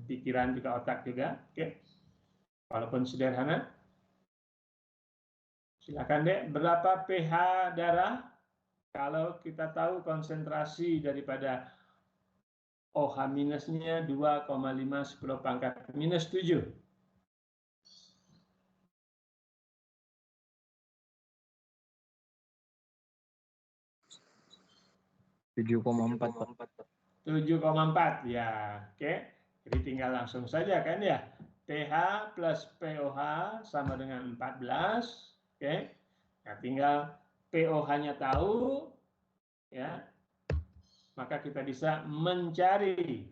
A: pikiran juga, otak juga. Oke. Walaupun sederhana. Silakan, Dek. Berapa pH darah? Kalau kita tahu konsentrasi daripada OH minusnya 2,5 10 pangkat minus 7.
B: 7,4.
A: 7,4 ya, oke. Jadi tinggal langsung saja kan ya. pH plus pOH sama dengan 14, oke. Nah, tinggal pOH-nya tahu, ya. Maka kita bisa mencari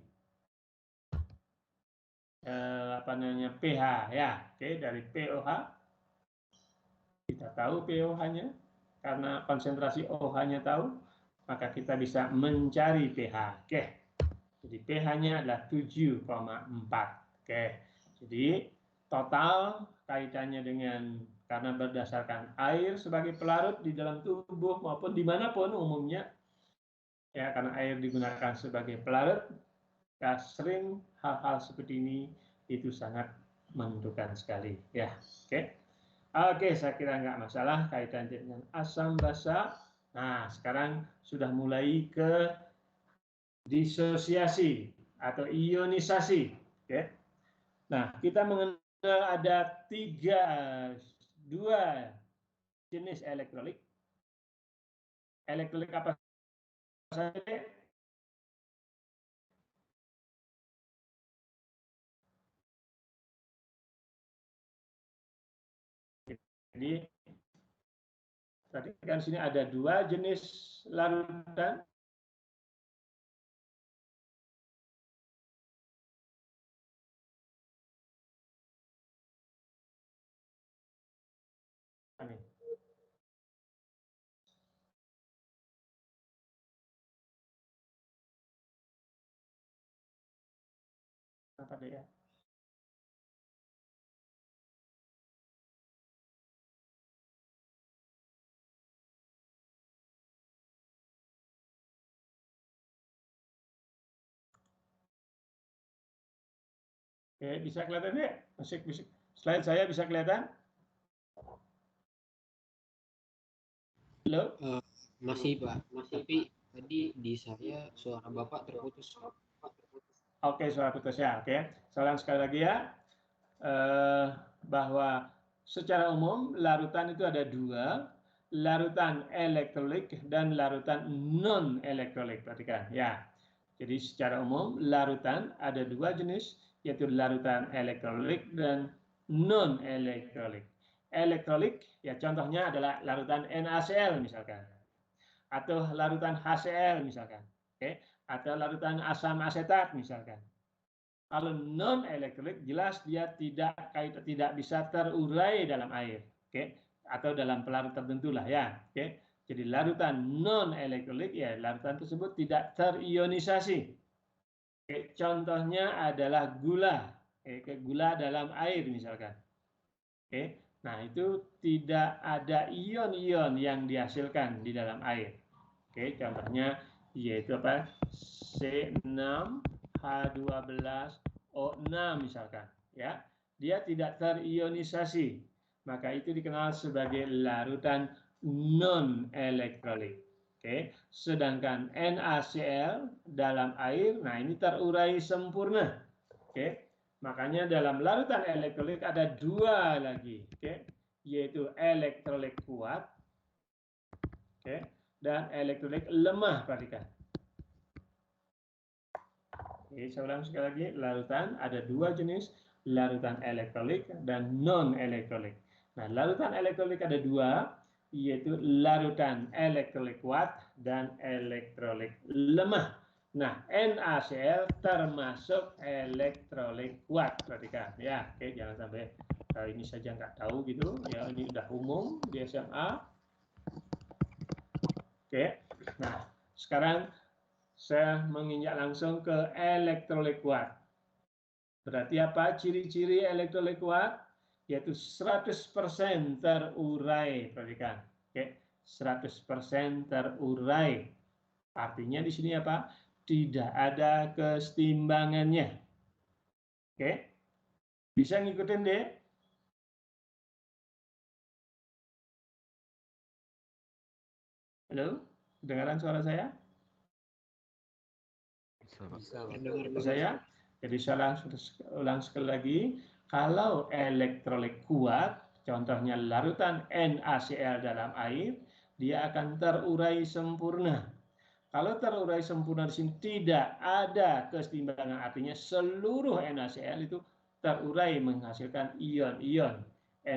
A: pH ya, oke. Dari pOH kita tahu pOH-nya karena konsentrasi OH-nya tahu, maka kita bisa mencari pH. Oke. Jadi pH-nya adalah 7,4. Oke. Jadi total kaitannya dengan karena berdasarkan air sebagai pelarut di dalam tubuh maupun dimanapun umumnya, ya karena air digunakan sebagai pelarut, ya sering hal-hal seperti ini itu sangat menentukan sekali. Ya, oke. Oke, saya kira nggak masalah kaitan dengan asam basa. Nah, sekarang sudah mulai ke disosiasi atau ionisasi. Oke. Nah, kita mengenal ada dua jenis elektrolit. Elektrolit apa saja? Jadi tadi kan sini ada dua jenis larutan. Ini. Apa dia? Oke, bisa kelihatan ya? Bisa. Slide saya bisa kelihatan? Halo?
C: Masih Pak, tapi tadi di saya suara Bapak terputus.
A: Oke, suara putus ya. Oke, saya ulang sekali lagi ya. Bahwa secara umum larutan itu ada dua, larutan elektrolit dan larutan non elektrolit. Perhatikan ya. Jadi secara umum larutan ada dua jenis, yaitu larutan elektrolit dan non elektrolit. Elektrolit ya contohnya adalah larutan NaCl misalkan, atau larutan HCl misalkan, oke, atau larutan asam asetat misalkan. Kalau non elektrolit jelas dia tidak bisa terurai dalam air, oke, atau dalam pelarut tertentu lah ya, oke. Jadi larutan non elektrolit ya larutan tersebut tidak terionisasi. Oke, contohnya adalah gula, gula dalam air misalkan. Oke, nah itu tidak ada ion-ion yang dihasilkan di dalam air. Oke, contohnya yaitu apa? C6H12O6 misalkan, ya. Dia tidak terionisasi. Maka itu dikenal sebagai larutan non elektrolit. Oke, sedangkan NaCl dalam air, nah ini terurai sempurna. Oke, makanya dalam larutan elektrolit ada dua lagi, oke, yaitu elektrolit kuat, oke, dan elektrolit lemah. Perhatikan. Oke, saya ulang sekali lagi, larutan ada dua jenis, larutan elektrolit dan non elektrolit. Nah, larutan elektrolit ada dua, yaitu larutan elektrolit kuat dan elektrolit lemah. Nah, NaCl termasuk elektrolit kuat. Perhatikan ya, oke, jangan sampai ini saja nggak tahu gitu ya, ini udah umum di SMA. Oke, nah sekarang saya menginjak langsung ke elektrolit kuat. Berarti apa ciri-ciri elektrolit kuat? Yaitu 100% terurai. Perhatikan, oke, 100% terurai. Artinya di sini apa? Tidak ada kesetimbangannya. Oke, bisa ngikutin deh. Halo, kedengaran suara saya?
C: Bisa.
A: Saya, jadi saya ulang sekali lagi. Kalau elektrolit kuat, contohnya larutan NaCl dalam air, dia akan terurai sempurna. Kalau terurai sempurna di sini tidak ada kesetimbangan, artinya seluruh NaCl itu terurai menghasilkan ion-ion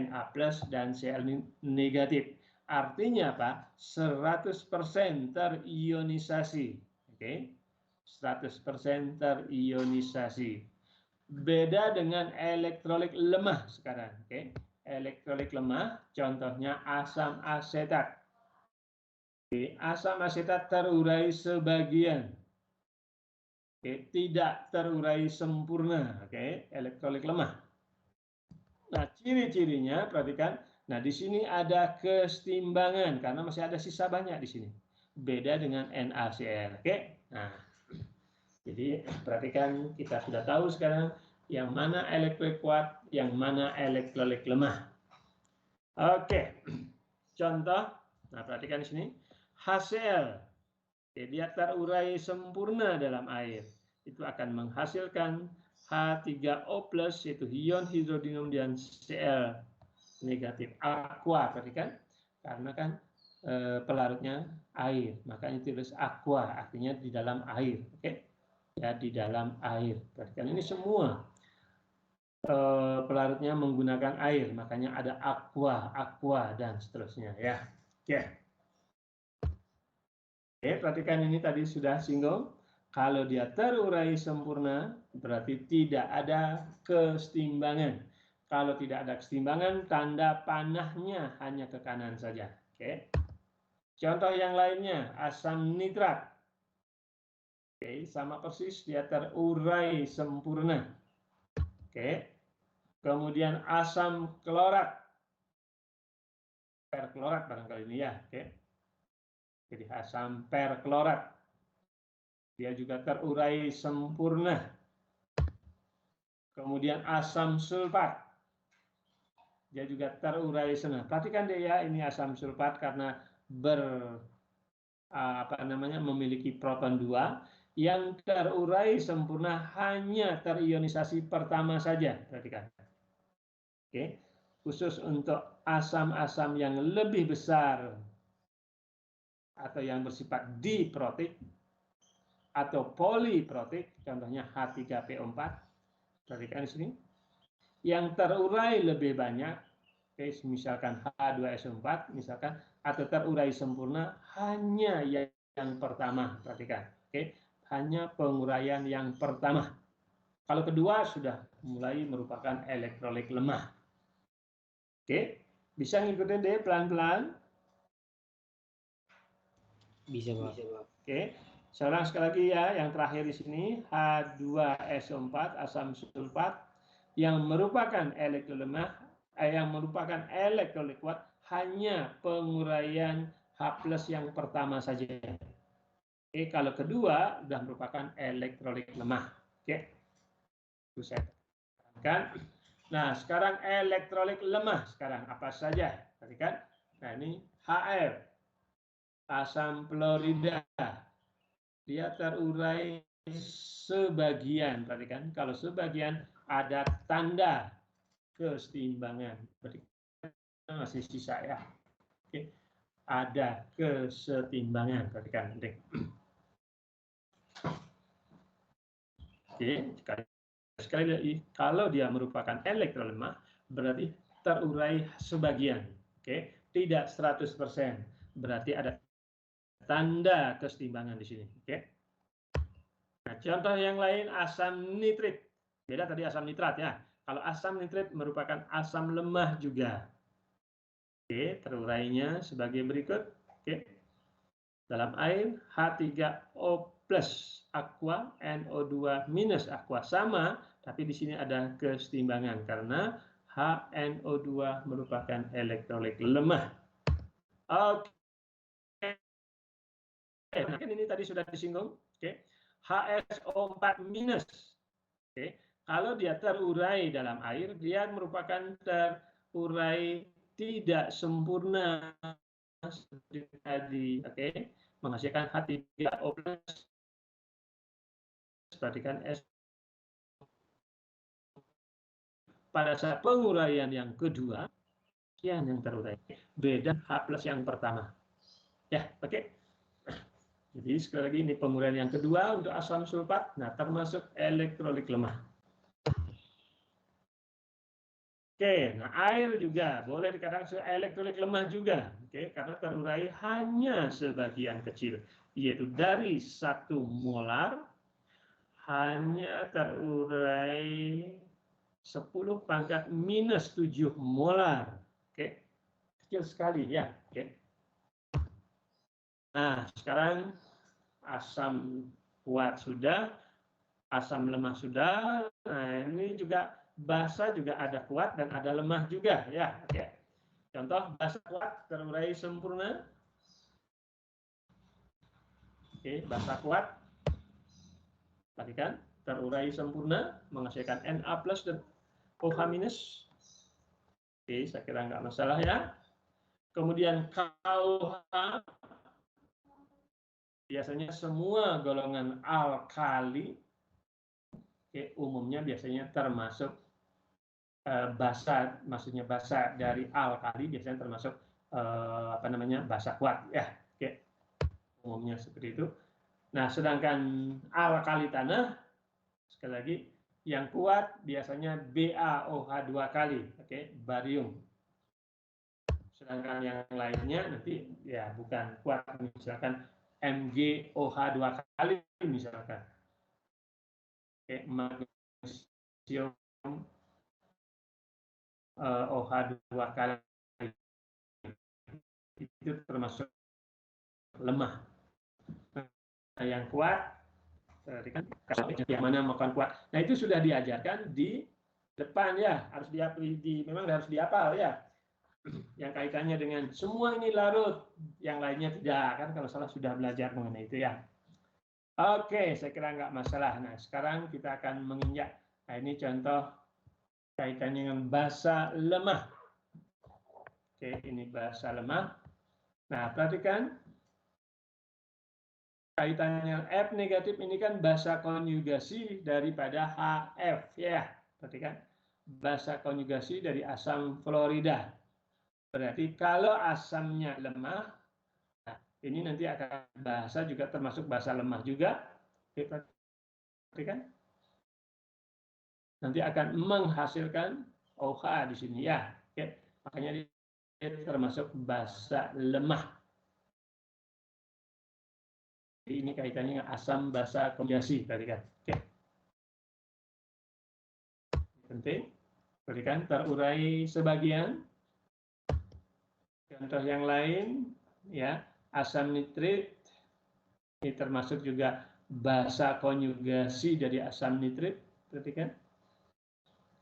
A: Na+ dan Cl negatif. Artinya apa? 100% terionisasi. Oke. 100% terionisasi. Beda dengan elektrolit lemah sekarang. Oke. Elektrolit lemah contohnya asam asetat. Oke. Asam asetat terurai sebagian. Oke. Tidak terurai sempurna. Oke. Elektrolit lemah. Nah, ciri-cirinya perhatikan. Nah, di sini ada kesetimbangan karena masih ada sisa banyak di sini. Beda dengan NaCl. Oke. Nah, jadi perhatikan, kita sudah tahu sekarang yang mana elektrolit kuat, yang mana elektrolit lemah. Oke, contoh. Nah, perhatikan di sini, HCl, dia terurai sempurna dalam air. Itu akan menghasilkan H3O+, yaitu ion hidrodium dan Cl negatif. Aqua, perhatikan, karena kan pelarutnya air, makanya tulis aqua, artinya di dalam air. Oke. Ya, di dalam air. Perhatikan ini semua pelarutnya menggunakan air, makanya ada aqua dan seterusnya ya. Oke. Oke, perhatikan ini tadi sudah singgung. Kalau dia terurai sempurna berarti tidak ada kesetimbangan. Kalau tidak ada kesetimbangan, tanda panahnya hanya ke kanan saja. Oke. Contoh yang lainnya, asam nitrat. Oke, sama persis, dia terurai sempurna. Oke. Kemudian asam klorat. Perklorat barangkali ini ya. Oke. Jadi asam perklorat. Dia juga terurai sempurna. Kemudian asam sulfat. Dia juga terurai sempurna. Perhatikan deh ya, ini asam sulfat karena memiliki proton 2, yang terurai sempurna hanya terionisasi pertama saja. Perhatikan. Oke, khusus untuk asam-asam yang lebih besar atau yang bersifat diprotik atau poliprotik, contohnya H3PO4. Perhatikan di sini. Yang terurai lebih banyak, misalkan H2SO4, misalkan, atau terurai sempurna hanya yang pertama. Perhatikan. Oke, hanya penguraian yang pertama. Kalau kedua sudah mulai merupakan elektrolit lemah. Oke, bisa ngikutin deh pelan-pelan.
C: Bisa, Pak.
A: Oke, saya ulang sekali lagi ya, yang terakhir di sini H2SO4 asam sulfat yang merupakan elektrolit lemah, yang merupakan elektrolit kuat hanya penguraian H+ yang pertama saja. Oke, kalau kedua sudah merupakan elektrolit lemah. Oke, itu saya tekankan. Nah, sekarang elektrolit lemah sekarang apa saja? Perhatikan. Nah, ini Hr. asam fluorida, dia terurai sebagian. Perhatikan, kalau sebagian ada tanda kesetimbangan. Berarti masih sisa ya. Oke. Ada kesetimbangan. Perhatikan penting. Oke, sekali lagi, kalau dia merupakan elektrolemah, berarti terurai sebagian. Oke, tidak 100%. Berarti ada tanda kesetimbangan di sini. Oke. Nah, contoh yang lain asam nitrit. Beda tadi asam nitrat ya. Kalau asam nitrit merupakan asam lemah juga. Oke, terurainya sebagai berikut. Oke. Dalam air H3O+ aqua, NO2- aqua sama, tapi di sini ada kesetimbangan karena HNO2 merupakan elektrolit lemah. Oke. Nah, kan ini tadi sudah disinggung. Oke. HSO4-. Oke. Kalau dia terurai dalam air, dia merupakan terurai tidak sempurna seperti tadi. Oke. Menghasilkan H3O+. Perhatikan S. Pada saat penguraian yang kedua, sekian yang terurai. Beda H+ yang pertama. Ya, oke. Jadi sekali lagi ini penguraian yang kedua untuk asam sulfat, nah termasuk elektrolit lemah. Oke, nah air juga boleh dikatakan elektrolit lemah juga, oke, karena terurai hanya sebagian kecil, yaitu dari 1 molar hanya terurai 10⁻⁻7 molar, oke, kecil sekali ya, oke. Nah sekarang asam kuat sudah, asam lemah sudah, nah ini juga basa juga ada kuat dan ada lemah juga ya. Oke. Contoh basa kuat terurai sempurna. Oke, basa kuat. Perhatikan, terurai sempurna menghasilkan Na+ dan OH-. Oke, saya kira nggak masalah ya. Kemudian KOH, biasanya semua golongan alkali, oke, umumnya biasanya termasuk basa, maksudnya basa dari alkali biasanya termasuk basa kuat ya, oke, umumnya seperti itu. Nah, sedangkan alkali tanah sekali lagi yang kuat biasanya BaOH 2 kali, oke, barium. Sedangkan yang lainnya nanti ya bukan kuat, misalkan MgOH 2 kali misalkan, oke, magnesium OH 2 kali, itu termasuk lemah. Nah, yang kuat, kan yang mana makan kuat. Nah itu sudah diajarkan di depan ya, harus memang harus dihafal ya. Yang kaitannya dengan semua ini larut, yang lainnya tidak, kan kalau salah sudah belajar mengenai itu ya. Oke, saya kira nggak masalah. Nah sekarang kita akan menginjak. Nah ini contoh kaitannya dengan basa lemah. Oke, ini basa lemah. Nah, perhatikan kaitannya F negatif ini kan basa konjugasi daripada HF ya. Perhatikan, basa konjugasi dari asam fluorida. Berarti kalau asamnya lemah, nah ini nanti akan basa juga termasuk basa lemah juga. Oke, perhatikan. Nanti akan menghasilkan OH di sini ya. Oke, makanya dia termasuk basa lemah. Ini kaitannya dengan asam basa konjugasi tadi kan. Oke. Penting. Berikan terurai sebagian. Contoh yang lain ya, asam nitrit ini termasuk juga basa konjugasi dari asam nitrit, perhatikan.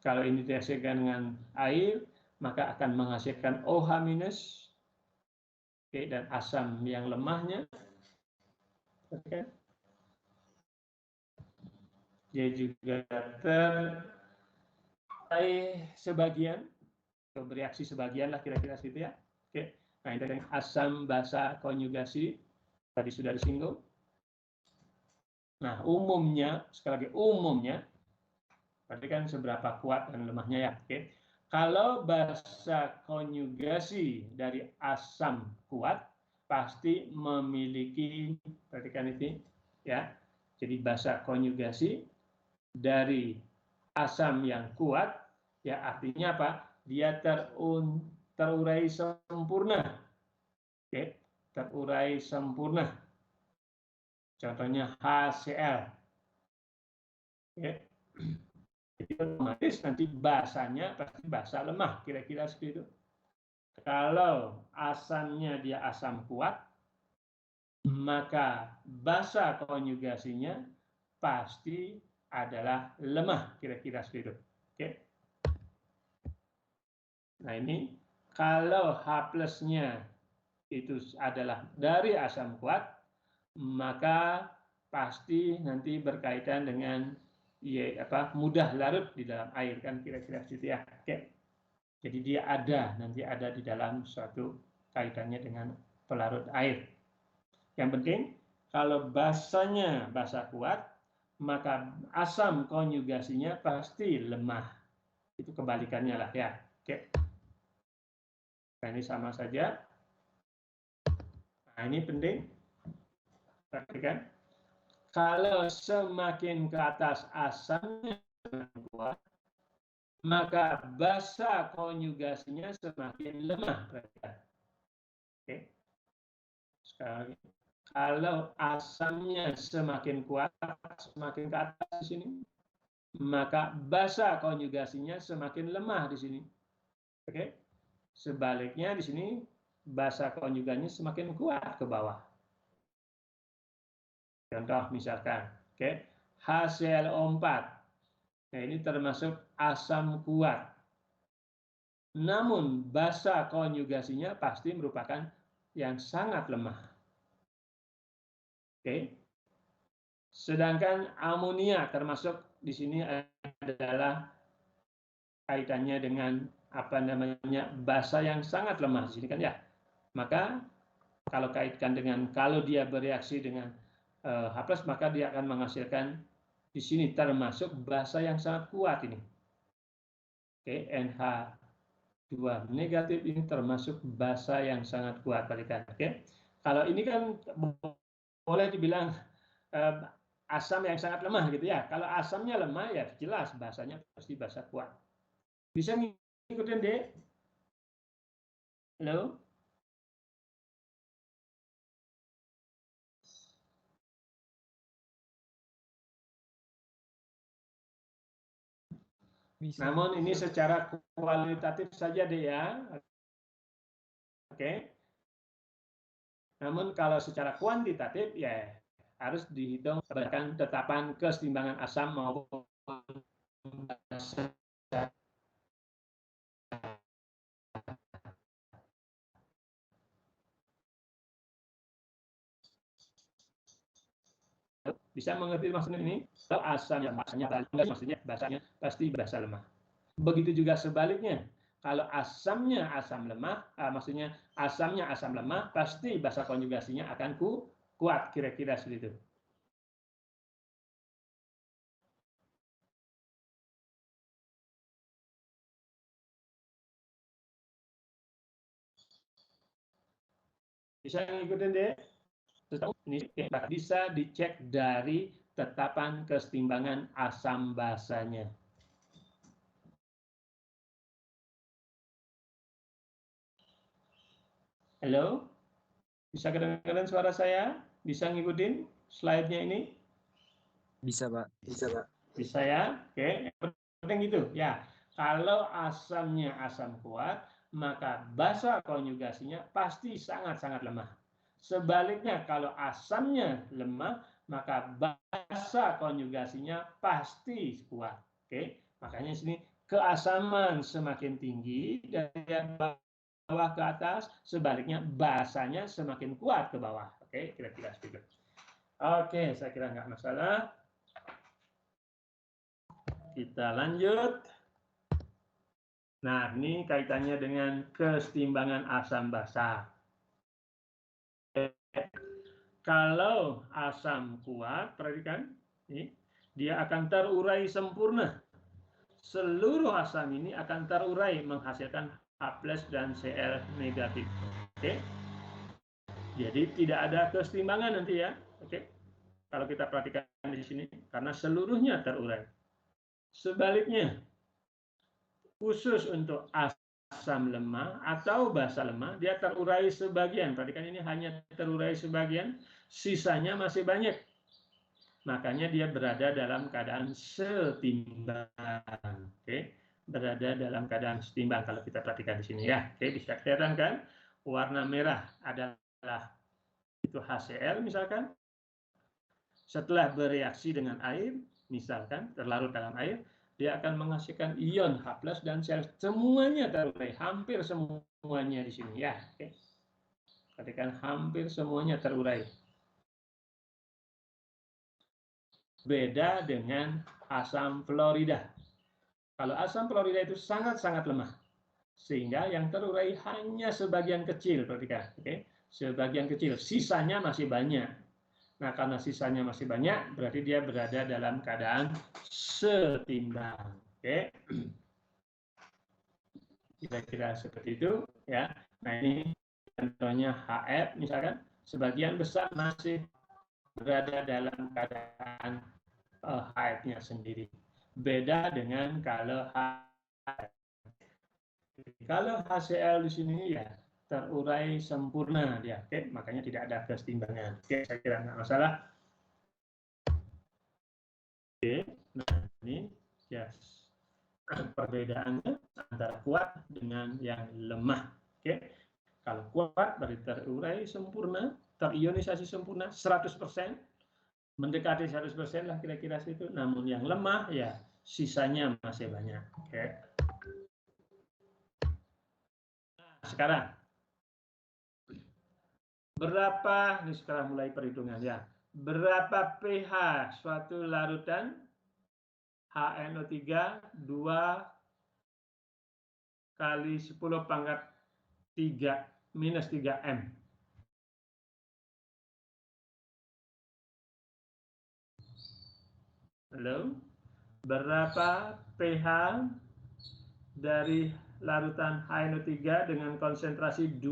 A: Kalau ini dihasilkan dengan air, maka akan menghasilkan OH-. Oke, dan asam yang lemahnya, perhatikan. Dia juga sebagian, bereaksi sebagian lah kira-kira situ ya. Oke. Nah, ini asam basa konjugasi tadi sudah disinggung. Nah, umumnya, sekali lagi umumnya, berarti kan seberapa kuat dan lemahnya ya. Oke. Kalau basa konjugasi dari asam kuat, pasti memiliki, perhatikan ini ya. Jadi basa konjugasi dari asam yang kuat, ya artinya apa? Dia terurai sempurna. Oke, terurai sempurna. Contohnya HCl. Oke. Jadi otomatis nanti basanya pasti basa lemah, kira-kira seperti itu. Kalau asamnya dia asam kuat, maka basa konjugasinya pasti adalah lemah, kira-kira seperti itu. Oke. Nah ini kalau H plusnya itu adalah dari asam kuat, maka pasti nanti berkaitan dengan mudah larut di dalam air, kan kira-kira seperti itu ya. Oke. Jadi dia nanti ada di dalam suatu kaitannya dengan pelarut air. Yang penting kalau basanya basa kuat, maka asam konjugasinya pasti lemah. Itu kebalikannya lah ya. Oke. Nah ini sama saja. Nah ini penting. Perhatikan. Kalau semakin ke atas asamnya semakin kuat, maka basa konjugasinya semakin lemah. Oke. Sekarang kalau asamnya semakin kuat, semakin ke atas di sini, maka basa konjugasinya semakin lemah di sini. Oke. Sebaliknya di sini basa konjugasinya semakin kuat ke bawah. Contoh misalkan, oke, HClO4. Nah, ini termasuk asam kuat. Namun basa konjugasinya pasti merupakan yang sangat lemah. Oke. Sedangkan amonia termasuk di sini adalah kaitannya dengan basa yang sangat lemah di sini kan ya. Maka kalau kaitkan dengan kalau dia bereaksi dengan H+, maka dia akan menghasilkan di sini termasuk basa yang sangat kuat ini. Oke, NH2 negatif ini termasuk basa yang sangat kuat. Oke. Kalau ini kan boleh dibilang asam yang sangat lemah gitu ya. Kalau asamnya lemah ya jelas basanya pasti basa kuat. Bisa ngikutin deh? Halo?
D: Bisa.
A: Namun ini secara kualitatif saja deh ya. Oke. Namun kalau secara kuantitatif ya harus dihitung berdasarkan tetapan keseimbangan asam maupun basa. Bisa mengerti maksudnya ini? Kalau asamnya maksudnya basanya pasti basa lemah. Begitu juga sebaliknya. Kalau asamnya asam lemah, maksudnya asamnya asam lemah, pasti basa konjugasinya akan kuat, kira-kira seperti itu. Bisa ngikutin deh? Ini bisa dicek dari tetapan kesetimbangan asam basanya. Halo? Bisa kedengaran suara saya? Bisa ngikutin slide-nya ini?
B: Bisa, Pak.
A: Bisa, Pak. Bisa ya? Oke, penting itu ya. Kalau asamnya asam kuat, maka basa konjugasinya pasti sangat-sangat lemah. Sebaliknya, kalau asamnya lemah, maka basa konjugasinya pasti kuat. Oke, makanya sini keasaman semakin tinggi dari yang bawah ke atas, sebaliknya basanya semakin kuat ke bawah. Oke, kira-kira seperti itu. Oke, saya kira nggak masalah. Kita lanjut. Nah, ini kaitannya dengan kesetimbangan asam basa. Kalau asam kuat, perhatikan, ini, dia akan terurai sempurna. Seluruh asam ini akan terurai menghasilkan H+ dan Cl negatif. Oke. Jadi tidak ada kesetimbangan nanti ya. Oke. Kalau kita perhatikan di sini karena seluruhnya terurai. Sebaliknya, khusus untuk asam lemah atau basa lemah, dia terurai sebagian. Perhatikan ini hanya terurai sebagian, sisanya masih banyak. Makanya dia berada dalam keadaan setimbang. Oke, berada dalam keadaan setimbang kalau kita perhatikan di sini ya. Oke, bisa kelihatan kan? Warna merah adalah itu HCl misalkan. Setelah bereaksi dengan air, misalkan terlarut dalam air, dia akan menghasilkan ion H+ dan Cl. Semuanya terurai, hampir semuanya di sini ya. Oke. Perhatikan hampir semuanya terurai. Beda dengan asam fluorida. Kalau asam fluorida itu sangat-sangat lemah, sehingga yang terurai hanya sebagian kecil, perhatikan, oke? Sebagian kecil, sisanya masih banyak. Nah, karena sisanya masih banyak, berarti dia berada dalam keadaan setimbang, oke? Kira-kira seperti itu, ya. Nah, ini contohnya HF, misalkan, sebagian besar masih berada dalam keadaan HF-nya sendiri. Beda dengan kalau HCl di sini ya terurai sempurna dia. Oke, makanya tidak ada kesetimbangan. Oke, saya kira nggak masalah. Oke, nah ini ya perbedaannya antara kuat dengan yang lemah. Oke, kalau kuat berarti terurai sempurna, terionisasi sempurna 100%. Mendekati 100% lah kira-kira situ. Namun yang lemah ya sisanya masih banyak. Oke. Nah, sekarang berapa? Ini sekarang mulai perhitungan ya. Berapa pH suatu larutan HNO3 2 kali 10 pangkat 3 minus 3 M. Halo? Berapa pH dari larutan HNO3 dengan konsentrasi 2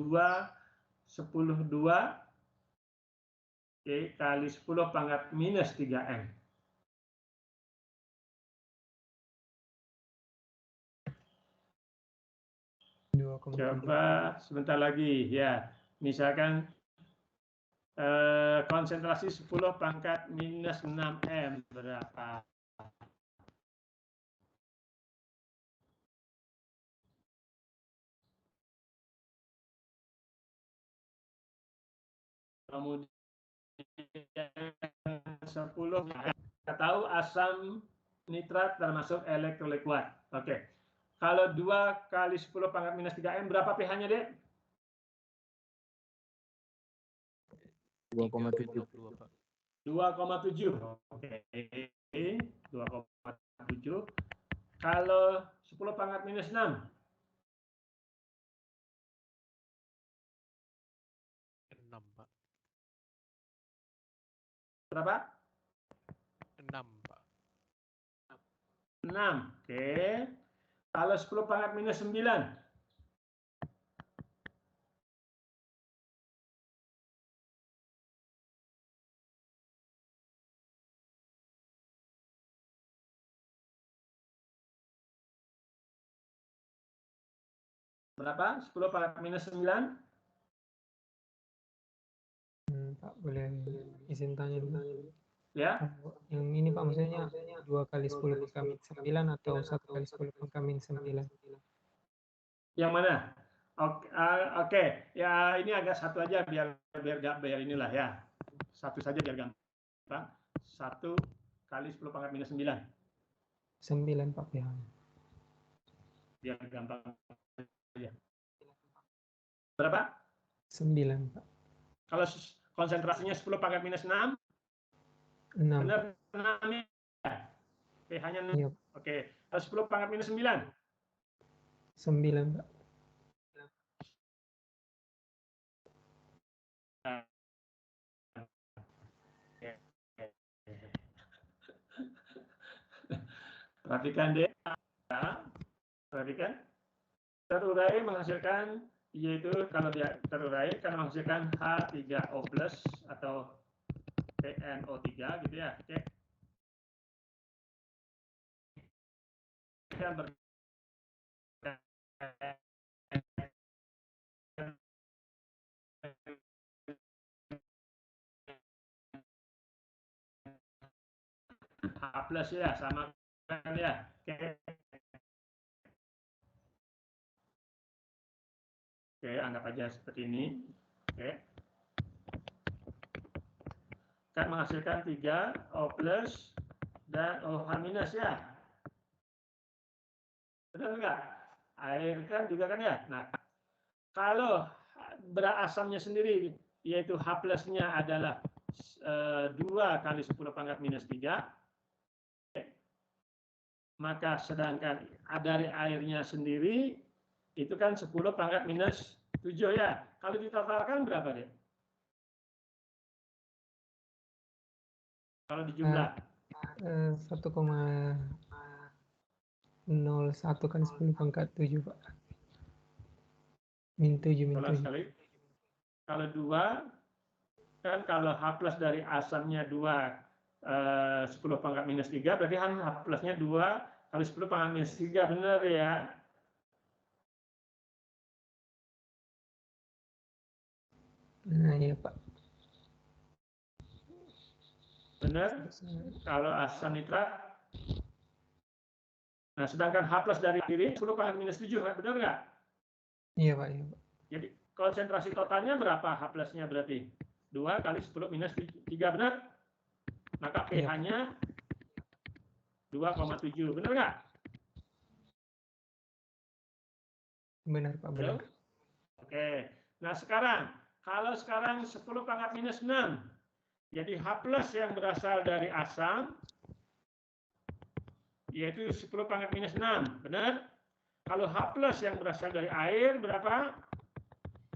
A: 10 2 kali 10 pangkat minus 3 M. Coba sebentar lagi ya. Misalkan konsentrasi 10 pangkat minus 6 M berapa? Kemudian 10, kita tahu asam nitrat termasuk elektrolit kuat. Oke. Kalau 2 kali 10 pangkat minus 3 M berapa pH-nya, Dek?
B: 2,7.
A: 2,7. Oke. 2,7. Kalau 10 pangkat minus 6?
E: 6, Pak.
A: Berapa?
E: 6, Pak.
A: 6. Oke. Kalau 10 pangkat minus 9? Berapa? 10 pangkat minus 9?
D: Pak, boleh izin tanya dulu?
A: Ya.
D: Yang ini Pak, maksudnya 2 kali 10 pangkat 9 atau 1 kali 10 pangkat 9?
A: Yang mana? Oke. Ya ini agak satu aja biar inilah ya. Satu saja biar gampang. 1 kali 10 pangkat minus 9.
D: 9 Pak pH.
A: Biar gampang aja. Berapa?
D: 9 Pak.
A: Kalau konsentrasinya 10 pangkat minus 6?
D: 6.
A: Benar 6 ya? pH-nya 6.
D: Iya.
A: Oke. Kalau 10 pangkat minus 9?
D: 9 Pak.
A: Perhatikan deh, perhatikan. Terurai menghasilkan, yaitu kalau dia terurai kan menghasilkan H3O+ atau PNO3 gitu ya. Oke. H+ ya, sama kan ya. Oke. Oke, anggap aja seperti ini. Oke. Kan menghasilkan 3O+ dan OH- ya. Benar enggak? Air kan juga kan ya. Nah, kalau berasamnya sendiri, yaitu H+-nya adalah 2 kali 10⁻³ maka sedangkan dari airnya sendiri itu kan 10⁻⁷ ya. Kalau ditotalkan berapa deh? Kalau dijumlah
D: 1,01 kali 10⁻⁷, Pak. Min 7, min 7.
A: Kalau 2 kan kalau H+ dari asamnya 2 10⁻⁻³ berarti kan H+-nya 2 kali 10⁻⁻³ benar ya.
D: Nah, iya, Pak.
A: Benar? Kalau asam nitrat. Nah, sedangkan H+ dari diri 10⁻⁻⁷, benar nggak?
D: Iya, Pak, iya, Pak.
A: Jadi konsentrasi totalnya berapa H+-nya berarti? 2 kali 10⁻³ benar? Maka pH-nya 2,7, benar nggak?
D: Benar, Pak, benar.
A: Oke. Nah, kalau sekarang 10⁻⁻⁶, jadi H+ yang berasal dari asam yaitu 10⁻⁻⁶, benar? Kalau H+ yang berasal dari air berapa?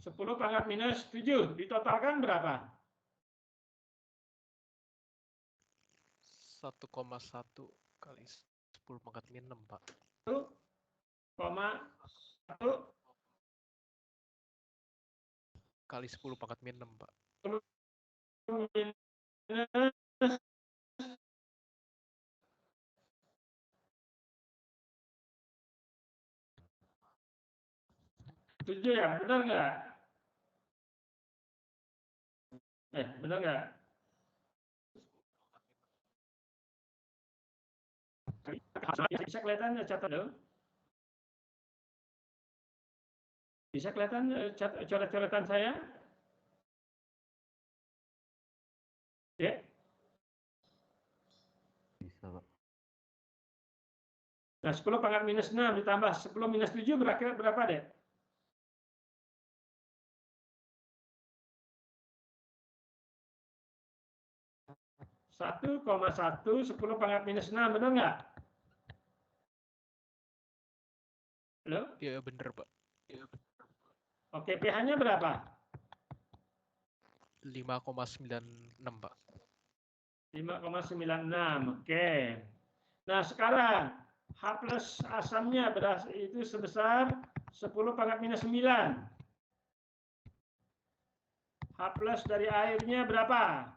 A: 10⁻⁻⁷. Ditotalkan berapa?
E: 1,1 kali 10⁻⁻⁶, Pak.
A: 1,1
E: kali 10⁻⁻⁶, Pak.
A: Setuju ya, benar nggak? Benar nggak? Bisa kelihatan catat dong? Bisa kelihatan coret-coretan saya? Ya.
F: Bisa, Pak.
A: Nah, 10⁻⁻⁶ ditambah 10⁻7 berapa deh? 1,1 10⁻⁻⁶, benar nggak? Halo?
E: Iya, bener, Pak.
A: Oke, pH-nya berapa?
E: 5,96, Pak.
A: 5,96. Oke. Nah, sekarang H+ asamnya itu sebesar 10⁻⁹. H+ dari airnya berapa?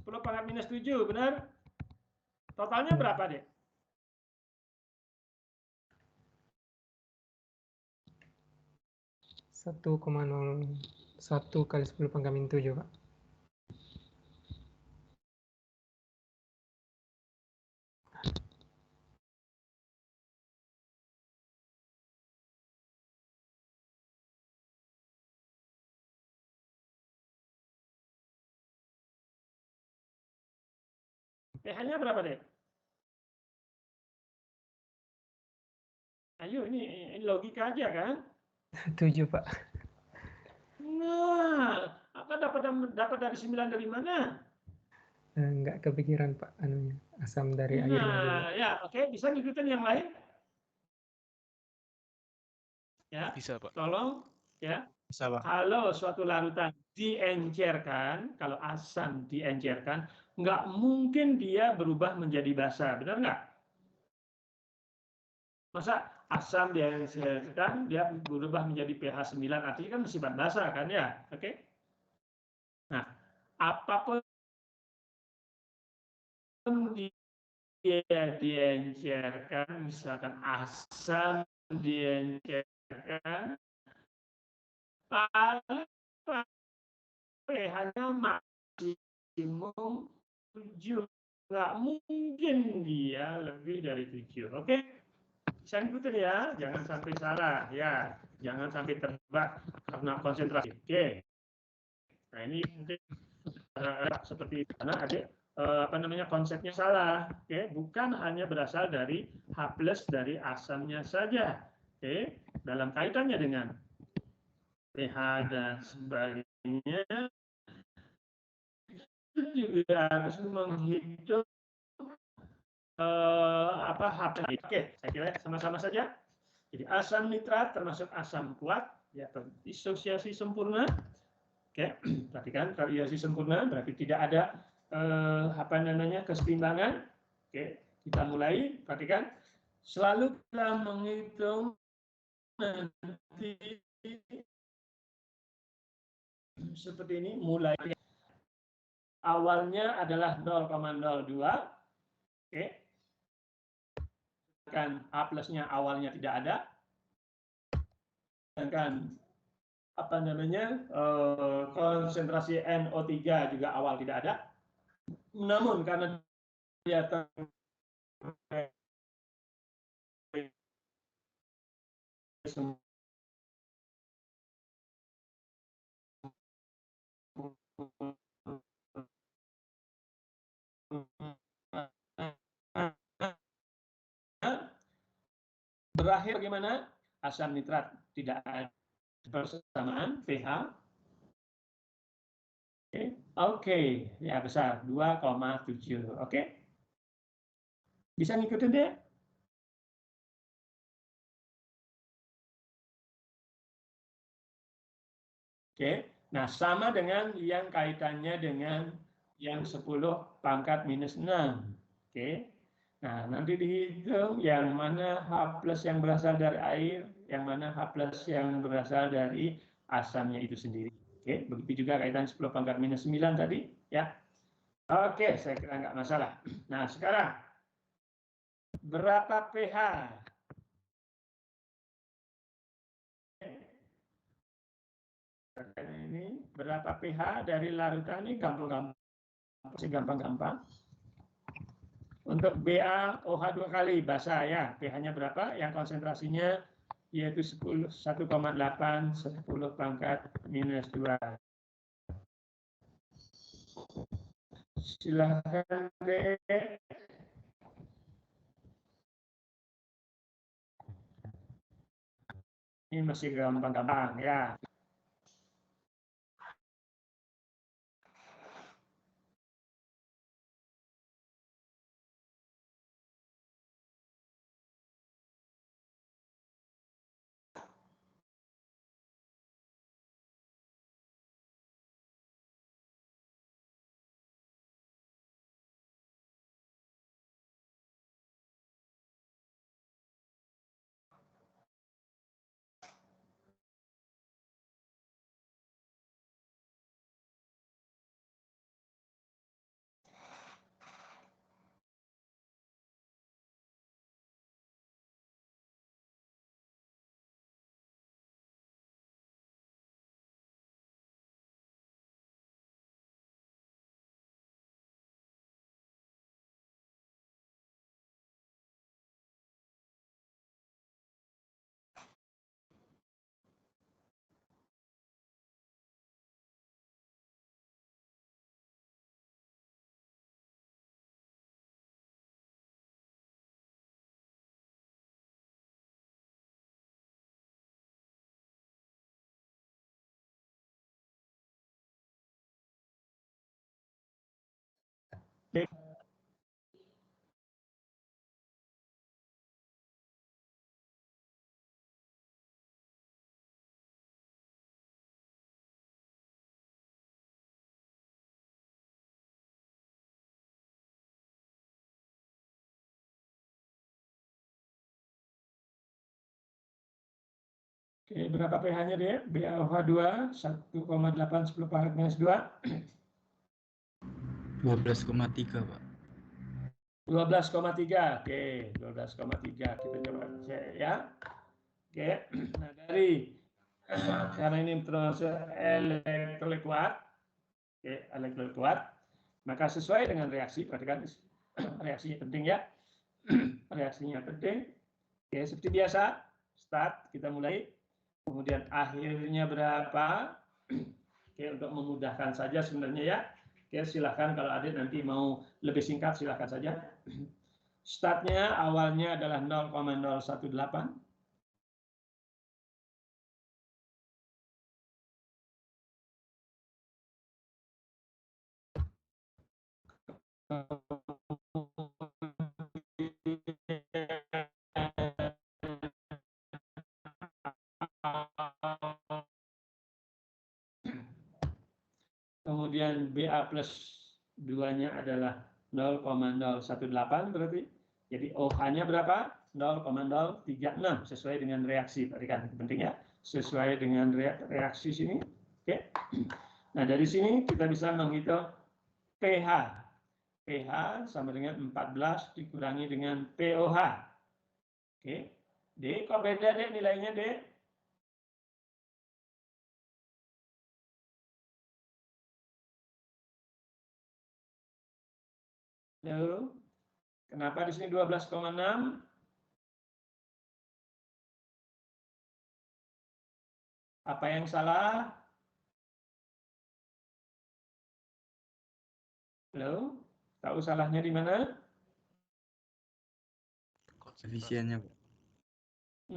A: 10⁻⁷, benar? Totalnya berapa deh?
D: 1,01 kali 10⁻⁷, Pak.
A: pH-nya berapa deh? Ayo, ini logika aja kan?
D: 7, Pak.
A: Nah, apa dapat dari 9 dari mana?
D: Nggak kepikiran, Pak, anunya. Asam dari airnya dulu.
A: Nah, ya, oke. Bisa ngikutin yang lain? Ya,
E: Bisa, Pak.
A: tolong ya.
B: Bisa, Pak.
A: Kalau suatu larutan diencerkan, kalau asam diencerkan, nggak mungkin dia berubah menjadi basa, benar nggak? Masa asam diencerkan dia berubah menjadi pH 9, artinya kan bersifat basa kan ya. Oke. Nah, apapun dia diencerkan, misalkan asam diencerkan, pH-nya maksimum 7. Nggak mungkin dia lebih dari 7. Oke? Bisa ikutin ya, jangan sampai salah ya, jangan sampai terjebak karena konsentrasi. Oke. Nah ini mungkin seperti itu karena ada konsepnya salah. Oke, bukan hanya berasal dari H+ dari asamnya saja. Oke, dalam kaitannya dengan pH dan sebagainya juga harus menghitung H+. Oke, saya kira sama-sama saja. Jadi asam nitrat termasuk asam kuat, ya disosiasi sempurna. Oke, perhatikan variasi sempurna berarti tidak ada kesetimbangan. Oke, kita mulai. Perhatikan, selalu kita menghitung nanti seperti ini. Mulai awalnya adalah 0,02. Oke, kan A+-nya awalnya tidak ada. Sedangkan konsentrasi NO3 juga awal tidak ada. Namun karena dia berakhir bagaimana? Asam nitrat tidak ada persamaan pH. Oke, ya besar 2,7. Oke, bisa ngikutin deh. Oke, nah sama dengan yang kaitannya dengan yang 10 pangkat minus 6. Oke, nah nanti dihitung yang mana H+ yang berasal dari air, yang mana H+ yang berasal dari asamnya itu sendiri. Oke, begitu juga kaitan 10 pangkat minus 9 tadi, ya. Oke, saya kira nggak masalah. Nah, sekarang berapa pH? Ini berapa pH dari larutan ini gampang-gampang. Untuk BaOH 2 kali basa ya, pH-nya berapa? Yang konsentrasinya yaitu 1,8 10 pangkat minus 2. Silakan deh. Ini masih gampang-gampang ya. Oke. Oke, berapa pH-nya dia? BaOH2 1,810 pangkat minus 2.
B: 12,3 Pak.
A: 12,3. Oke, 12,3. Kita coba cek ya. Oke, nah dari karena ini termasuk elektrolit kuat, oke, elektrolit kuat, maka sesuai dengan reaksi, perhatikan reaksinya penting ya. Reaksinya penting. Oke, seperti biasa, start kita mulai. Kemudian akhirnya berapa? Oke, untuk memudahkan saja sebenarnya ya. Oke, silakan kalau ada nanti mau lebih singkat silakan saja. Startnya awalnya adalah 0,018. Kemudian BA plus 2-nya adalah 0,018 berarti. Jadi OH-nya berapa? 0,036 sesuai dengan reaksi. Perhatikan penting ya. Sesuai dengan reaksi sini. Oke. Nah, dari sini kita bisa menghitung pH. pH sama dengan 14 dikurangi dengan POH. Oke. D, kok beda deh nilainya, D? Halo? Kenapa di sini 12,6? Apa yang salah? Halo? Tahu salahnya di mana?
B: Efisiennya Pak.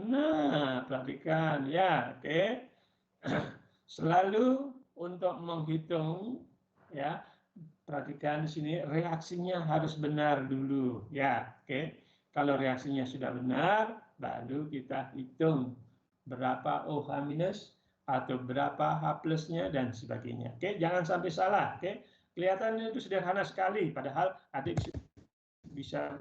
A: Nah, perhatikan ya, oke. Selalu untuk menghitung ya, perhatikan di sini reaksinya harus benar dulu ya, oke. Kalau reaksinya sudah benar, baru kita hitung berapa OH minus atau berapa H plusnya dan sebagainya. Oke, jangan sampai salah, oke. Kelihatannya itu sederhana sekali, padahal adik bisa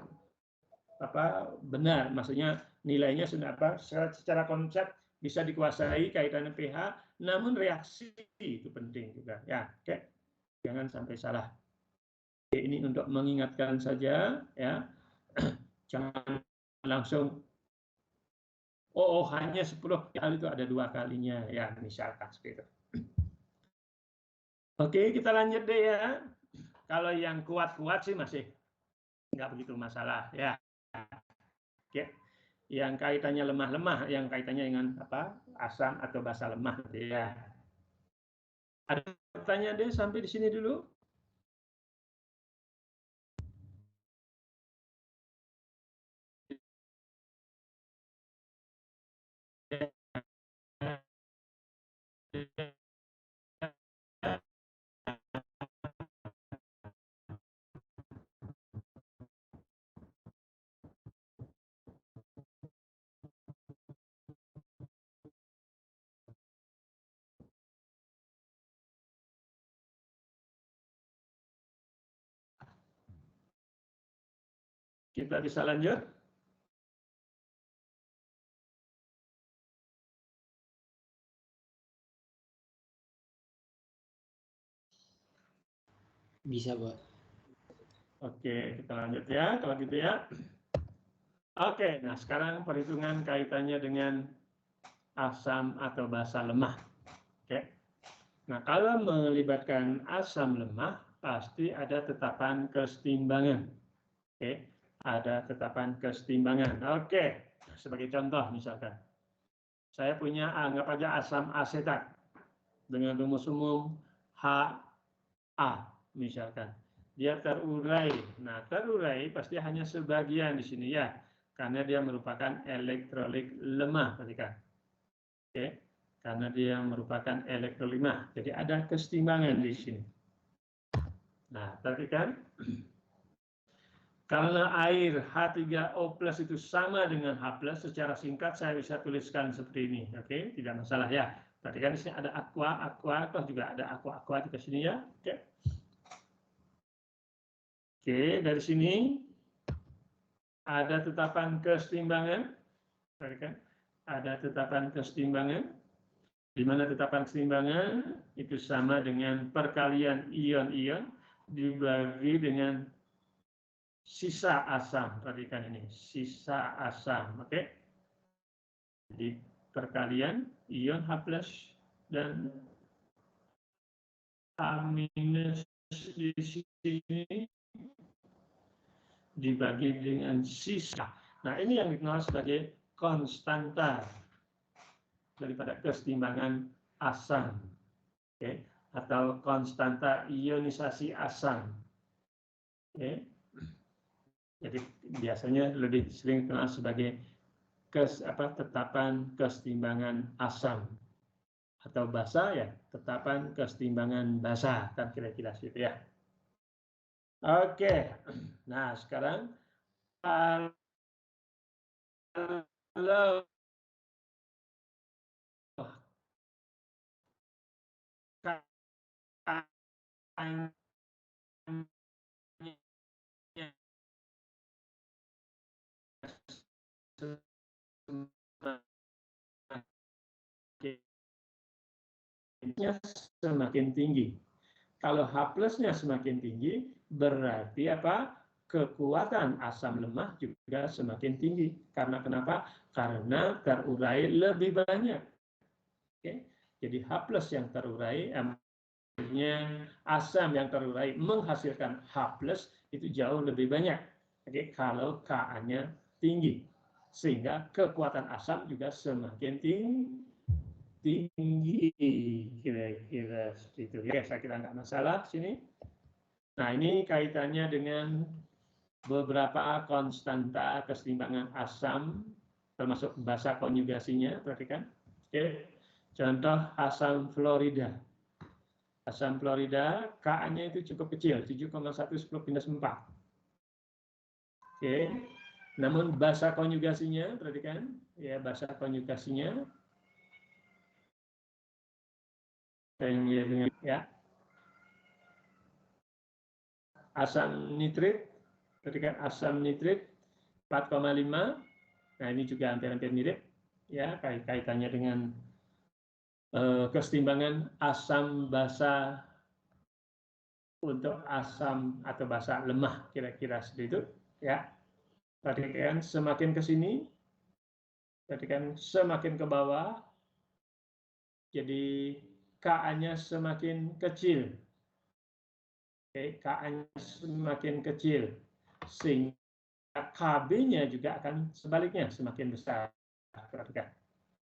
A: benar, maksudnya nilainya sudah secara konsep bisa dikuasai kaitannya pH, namun reaksi itu penting juga ya. Oke, jangan sampai salah. Oke, ini untuk mengingatkan saja ya. Jangan langsung hanya 10 kali, itu ada 2 kalinya ya, misalkan seperti itu. Oke, kita lanjut deh ya. Kalau yang kuat-kuat sih masih nggak begitu masalah ya. Oke. Yang kaitannya lemah-lemah, yang kaitannya dengan asam atau basa lemah ya. Ada pertanyaan deh sampai di sini dulu? Kita bisa lanjut.
C: Bisa, Pak.
A: Oke, kita lanjut ya, kalau gitu ya. Oke, nah sekarang perhitungan kaitannya dengan asam atau basa lemah. Oke. Nah, kalau melibatkan asam lemah, pasti ada tetapan kesetimbangan. Oke, ada tetapan kesetimbangan. Oke, sebagai contoh misalkan, saya punya anggap aja asam asetat dengan rumus umum HA misalkan. Dia terurai. Nah, terurai pasti hanya sebagian di sini ya, karena dia merupakan elektrolit lemah, perhatikan. Oke, karena dia merupakan elektrolit lemah. Jadi ada kesetimbangan di sini. Nah, perhatikan. Karena air H3O+ itu sama dengan H+, secara singkat saya bisa tuliskan seperti ini. Oke, tidak masalah ya. Perhatikan di sini ada aqua, toh juga ada aqua di sini ya. Oke. Oke, dari sini ada tetapan kesetimbangan. Perhatikan. ada tetapan kesetimbangan, di mana tetapan kesetimbangan itu sama dengan perkalian ion-ion dibagi dengan sisa asam. Perhatikan ini, sisa asam. Oke. Jadi perkalian ion H+ dan A- di sini dibagi dengan sisa. Nah, ini yang dikenal sebagai konstanta daripada kesetimbangan asam, okay? Atau konstanta ionisasi asam. Okay? Jadi biasanya lebih sering dikenal sebagai tetapan kesetimbangan asam, atau basa ya tetapan kesetimbangan basa, kan kira-kira gitu ya. Oke, nah sekarang kalau semakin tinggi. Kalau H+-nya semakin tinggi, berarti apa? Kekuatan asam lemah juga semakin tinggi. Karena kenapa? Karena terurai lebih banyak. Oke? Jadi H+ yang terurai, artinya asam yang terurai menghasilkan H+ itu jauh lebih banyak. Oke? Kalau Ka-nya tinggi. Sehingga kekuatan asam juga semakin tinggi, kira-kira seperti itu ya. Saya kira nggak masalah sini. Nah, ini kaitannya dengan beberapa konstanta kesetimbangan asam, termasuk basa konjugasinya. Perhatikan. Oke. Contoh asam fluorida. Asam fluorida Ka-nya itu cukup kecil, 7,1 10⁻⁴. Oke. Namun basa konjugasinya, perhatikan ya, basa konjugasinya ya. Asam nitrit, ketika asam nitrit 4,5, nah ini juga hampir-hampir mirip ya, kaitannya dengan kesetimbangan asam basa untuk asam atau basa lemah, kira-kira seperti itu ya. Perhatikan semakin ke sini, perhatikan semakin ke bawah, jadi Ka-nya semakin kecil. Oke, Ka-nya semakin kecil, sehingga Kb-nya juga akan sebaliknya semakin besar. Perhatikan.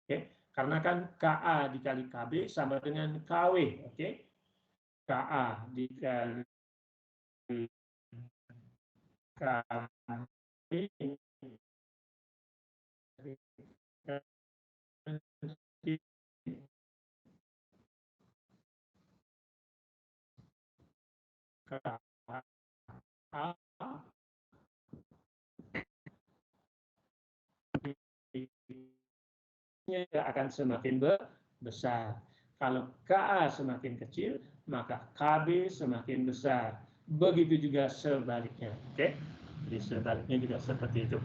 A: Oke, karena kan Ka dikali Kb sama dengan Kw. Oke, Ka dikali Kb akan semakin besar. Kalau Ka semakin kecil, maka Kb semakin besar. Begitu juga sebaliknya. Oke, jadi sebaliknya juga seperti itu.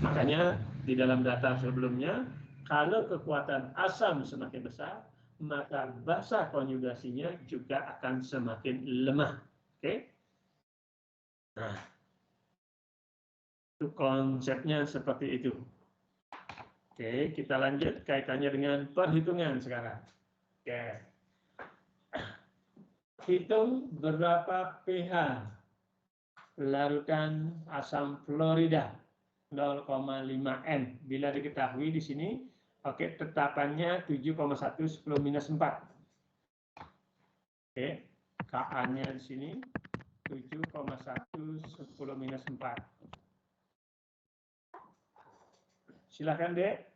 A: Makanya di dalam data sebelumnya, kalau kekuatan asam semakin besar, maka basa konjugasinya juga akan semakin lemah. Oke? Nah, itu konsepnya seperti itu. Oke, kita lanjut kaitannya dengan perhitungan sekarang. Oke. Hitung berapa pH larutan asam fluorida 0,5 N. Bila diketahui di sini, oke, tetapannya 7,1 10⁻⁴. Oke, Ka-nya di sini 7,1 10⁻⁴. Silakan, Dek.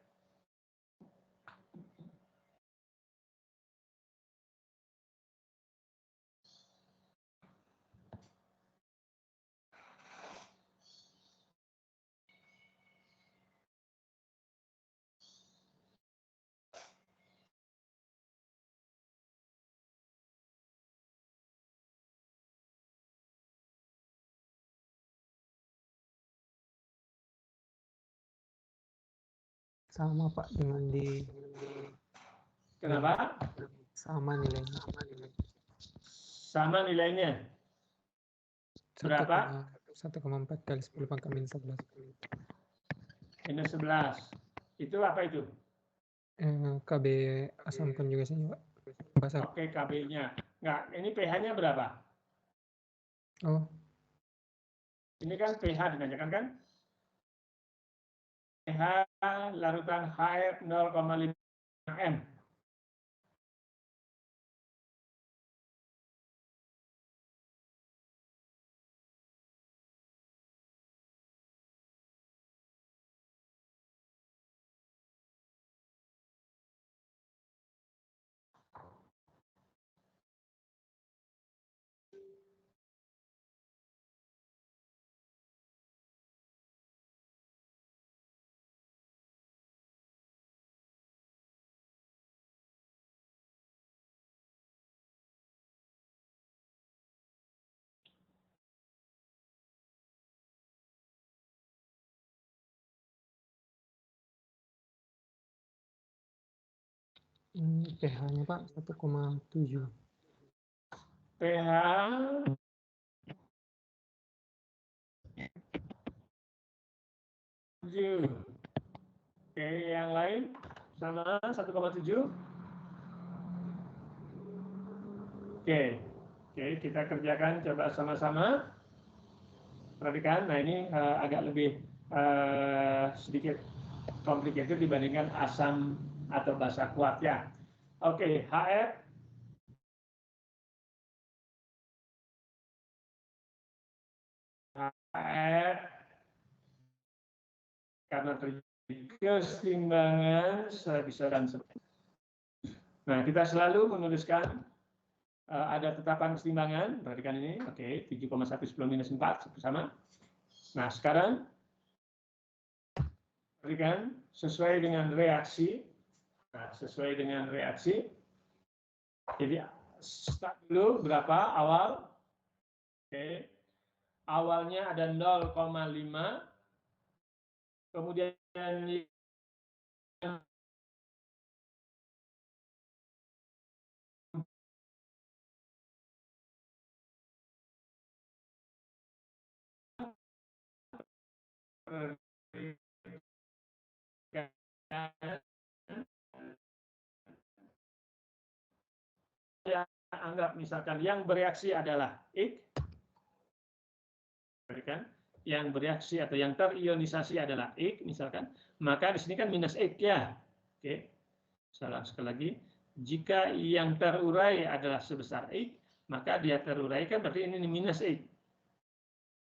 D: sama Pak dengan di
A: Kenapa?
D: sama nilainya.
A: Sama nilainya. Berapa?
D: 1,4 kali 10 pangkat min 11.
A: Minus 11. Itu apa itu?
D: KB asam konjugasinya Pak. Bahasa.
A: Oke, KB-nya. Enggak, ini pH-nya berapa?
D: Oh,
A: Ini kan pH ditanyakan kan? pH larutan HF 0,5 m.
D: pH-nya Pak 1,7.
A: pH 7. Oke, yang lain sama 1,7. Oke, kita kerjakan coba sama-sama. Perhatikan, nah ini agak lebih sedikit complicated dibandingkan asam atau basa kuat ya. Oke, HF karena terjadi keseimbangan saya bisa dan seperti. Nah, kita selalu menuliskan ada tetapan keseimbangan, perhatikan ini, oke, 7,1 10 minus 4 sama. Nah, sekarang perhatikan sesuai dengan reaksi. Nah, sesuai dengan reaksi. Jadi start dulu berapa awal? Oke. Awalnya ada 0,5. Kemudian saya anggap misalkan yang bereaksi adalah X, yang bereaksi atau yang terionisasi adalah X misalkan, maka di sini kan minus X ya. Oke. Salah sekali lagi, jika yang terurai adalah sebesar X, maka dia teruraikan berarti ini minus X.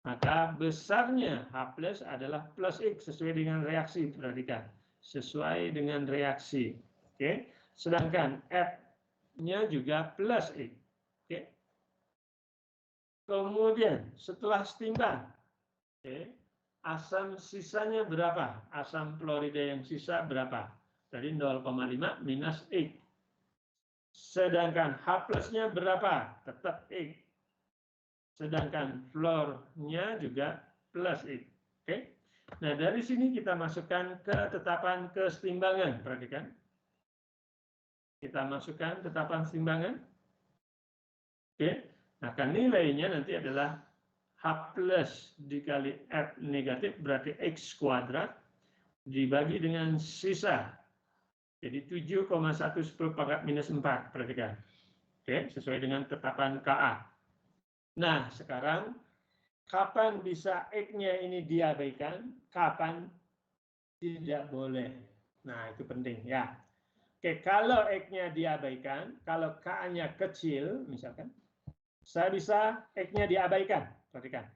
A: Maka besarnya H plus adalah plus X sesuai dengan reaksi, perhatikan. Sesuai dengan reaksi. Oke. Sedangkan F-nya juga plus X. Oke. Kemudian setelah setimbang, asam sisanya berapa? Asam klorida yang sisa berapa? Dari 0,5 minus X. Sedangkan H plusnya berapa? Tetap X. Sedangkan fluornya juga plus X. Oke. Nah, dari sini kita masukkan ke tetapan kesetimbangan. Perhatikan. Kita masukkan tetapan kesetimbangan. Oke. Nah, kan nilainya nanti adalah H plus dikali F negatif berarti X kuadrat dibagi dengan sisa. Jadi 7,1 10 pangkat minus 4. Perhatikan. Oke, sesuai dengan tetapan KA. Nah, sekarang kapan bisa X-nya ini diabaikan, kapan tidak boleh. Nah, itu penting ya. Oke, kalau X-nya diabaikan, kalau K-nya kecil, misalkan, saya bisa X-nya diabaikan. Perhatikan.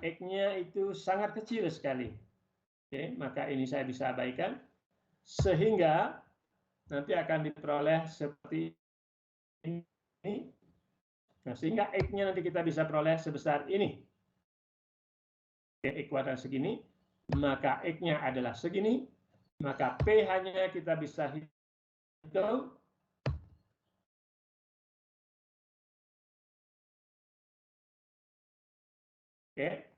A: X-nya itu sangat kecil sekali. Oke, maka ini saya bisa abaikan. Sehingga nanti akan diperoleh seperti ini. Nah, sehingga X-nya nanti kita bisa peroleh sebesar ini. X kuadrat segini, maka X-nya adalah segini, maka pH-nya kita bisa hitung. Oke.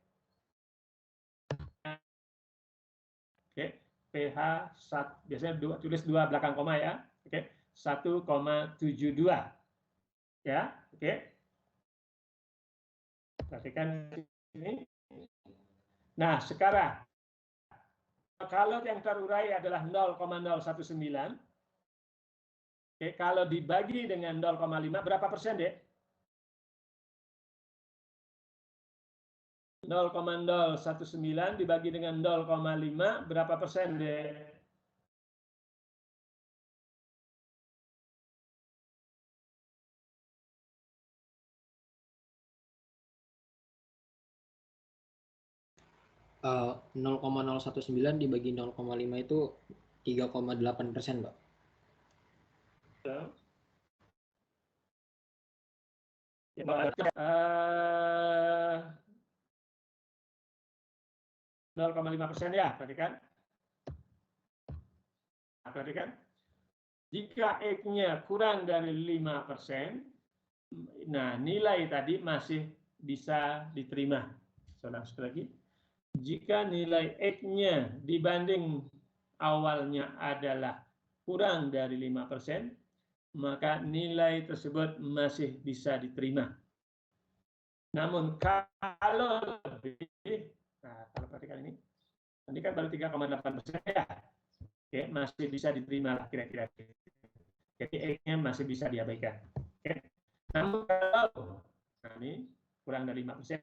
A: Oke. pH biasanya tulis 2 belakang koma ya. Oke, 1,72 ya. Oke. Perhatikan ini. Nah, sekarang kalau yang terurai adalah 0,019, oke, kalau dibagi dengan 0,5 berapa persen, Dek? 0,019 dibagi dengan 0,5 berapa persen, Dek?
C: Eh, 0,019 dibagi 0,5 itu 3,8%, Pak.
A: Ya, 0,5% ya, perhatikan. Nah, perhatikan. Jika X-nya kurang dari 5%, nah nilai tadi masih bisa diterima. Saya ulang sekali lagi. Jika nilai X-nya dibanding awalnya adalah kurang dari 5%, maka nilai tersebut masih bisa diterima. Namun kalau lebih, nah kalau perhatikan ini kan baru 3,8% ya, oke, masih bisa diterima lah kira-kira. Jadi X-nya masih bisa diabaikan. Oke. Namun kalau ini kurang dari 5%,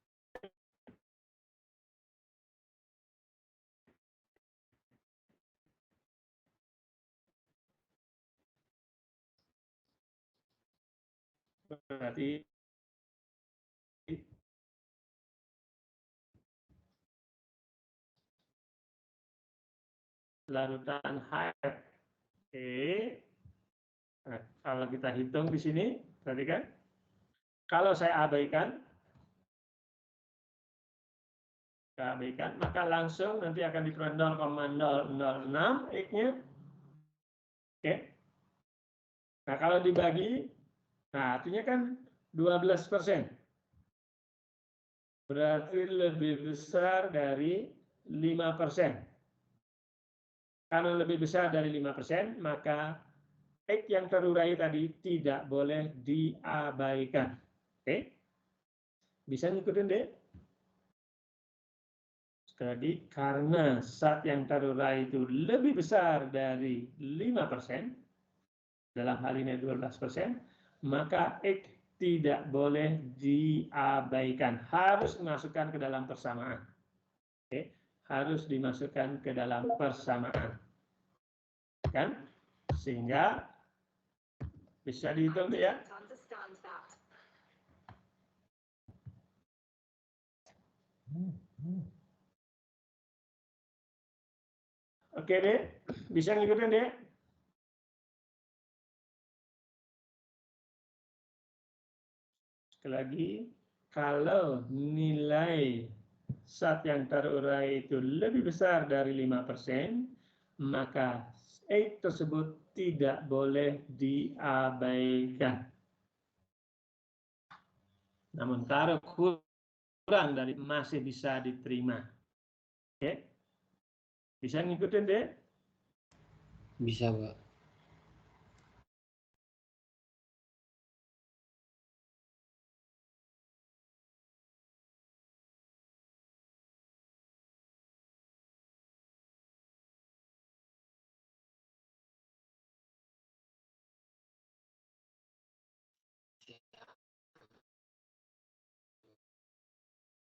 A: berarti larutan HF. Oke. Nah, kalau kita hitung di sini, tadi kan, kalau saya abaikan, maka langsung nanti akan diperoleh 0,006 X-nya. Oke. Nah, kalau dibagi, nah artinya kan 12%. Berarti lebih besar dari 5%. Karena lebih besar dari 5%, maka X yang terurai tadi tidak boleh diabaikan. Oke? Bisa ngikutin, Dek? Jadi karena zat yang terurai itu lebih besar dari 5%, dalam hal ini 12%, maka X tidak boleh diabaikan, harus dimasukkan ke dalam persamaan. Oke, harus dimasukkan ke dalam persamaan. Kan? Sehingga bisa dihitung ya. Oke, Dek. Bisa ngikutin, Dek? Sekali lagi, kalau nilai zat yang terurai itu lebih besar dari 5%, maka X tersebut tidak boleh diabaikan. Namun kalau kurang dari masih bisa diterima. Oke? Bisa ngikutin, Dek?
C: Bisa, Pak.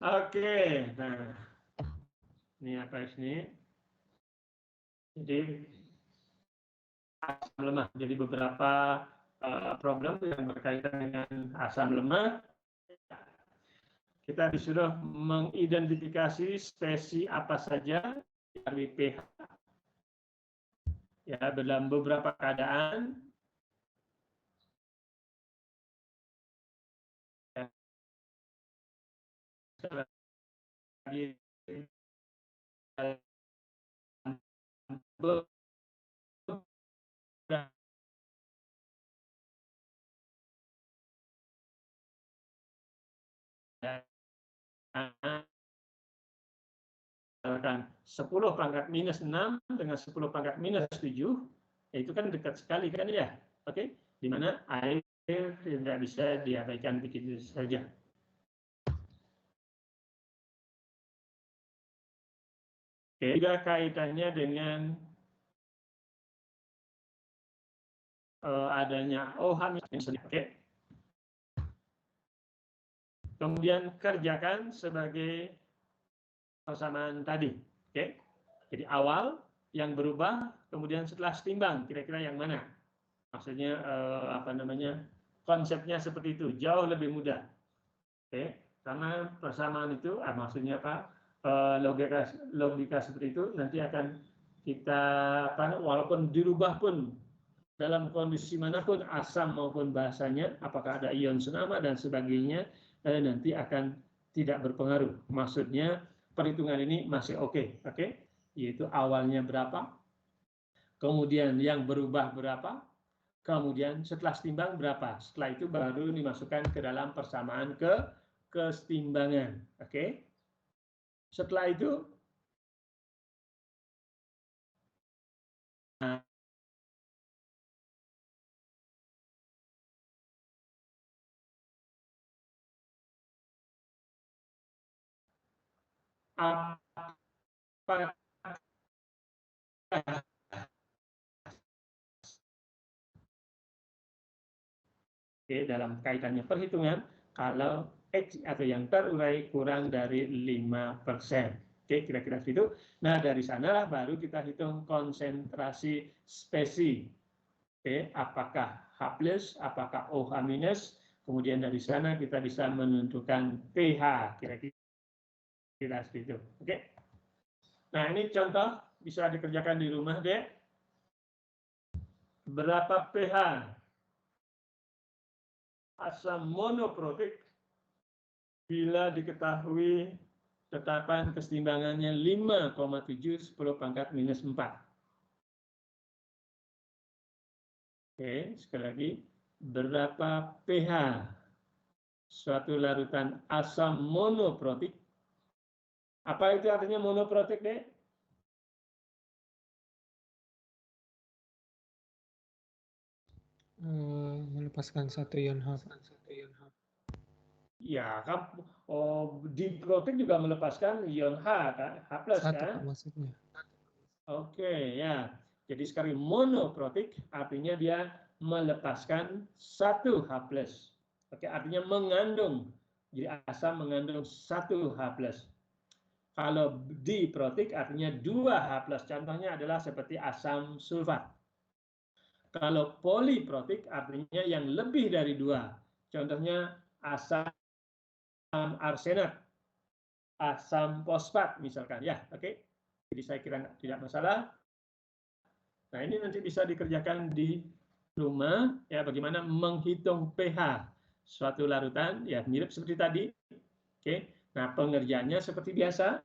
A: Oke, nah ini apa ini? Jadi asam lemah. Jadi beberapa problem yang berkaitan dengan asam lemah. Kita disuruh mengidentifikasi spesies apa saja dari pH. Ya, dalam beberapa keadaan. Ya, misalkan 10 pangkat minus 6 dengan 10 pangkat minus 7, ya itu kan dekat sekali kan ya. Oke, di mana air tidak bisa diabaikan begitu saja. Oke, juga kaitannya dengan adanya OH. Oke. Kemudian kerjakan sebagai persamaan tadi. Oke. Jadi awal yang berubah, kemudian setelah setimbang, kira-kira yang mana? Maksudnya konsepnya seperti itu, jauh lebih mudah. Oke. Karena persamaan itu maksudnya apa? Logika seperti itu nanti akan kita walaupun dirubah pun dalam kondisi manapun asam maupun basanya, apakah ada ion senama dan sebagainya, nanti akan tidak berpengaruh. Maksudnya perhitungan ini masih oke, yaitu awalnya berapa, kemudian yang berubah berapa, kemudian setelah setimbang berapa. Setelah itu baru dimasukkan ke dalam persamaan kesetimbangan. Oke. Setelah itu apa dalam kaitannya perhitungan kalau X atau yang terurai kurang dari 5%. Oke, kira-kira itu. Nah, dari sanalah baru kita hitung konsentrasi spesi. Oke, apakah H+, apakah OH-, kemudian dari sana kita bisa menentukan pH, kira-kira seperti itu. Oke. Nah, ini contoh bisa dikerjakan di rumah, Dek. Berapa pH asam monoprotik bila diketahui tetapan kesetimbangannya 5,7 10 pangkat minus 4. Oke, sekali lagi, berapa pH suatu larutan asam monoprotik? Apa itu artinya monoprotik, Dek?
D: Melepaskan satu ion H.
A: Ya, kan diprotik juga melepaskan ion H, kan? H+,
D: Satu
A: kan?
D: maksudnya.
A: Oke, ya. Jadi sekali monoprotik artinya dia melepaskan satu H+. Oke, artinya mengandung. Jadi asam mengandung satu H+. Kalau diprotik artinya 2H+. Contohnya adalah seperti asam sulfat. Kalau poliprotik artinya yang lebih dari 2. Contohnya asam arsenat, asam fosfat misalkan. Ya, oke. Jadi saya kira tidak masalah. Nah, ini nanti bisa dikerjakan di rumah, ya, bagaimana menghitung pH suatu larutan, ya, mirip seperti tadi. Oke. Nah, pengerjaannya seperti biasa.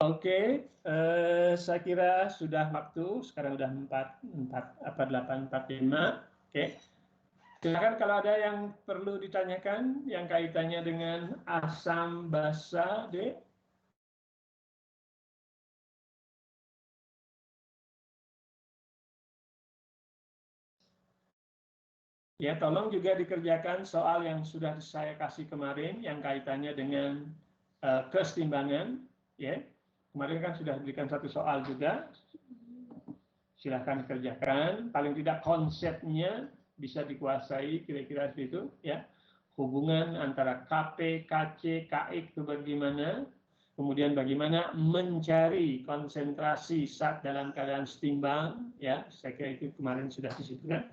A: Oke, saya kira sudah waktu, sekarang sudah 8.45. Oke, silakan kalau ada yang perlu ditanyakan yang kaitannya dengan asam basa, Dek. Ya, tolong juga dikerjakan soal yang sudah saya kasih kemarin yang kaitannya dengan kesetimbangan, ya. Kemarin kan sudah berikan satu soal juga. Silahkan kerjakan, paling tidak konsepnya bisa dikuasai, kira-kira seperti itu, ya. Hubungan antara KP, KC, KX itu bagaimana, kemudian bagaimana mencari konsentrasi zat dalam keadaan setimbang, ya, saya kira itu kemarin sudah disebutkan.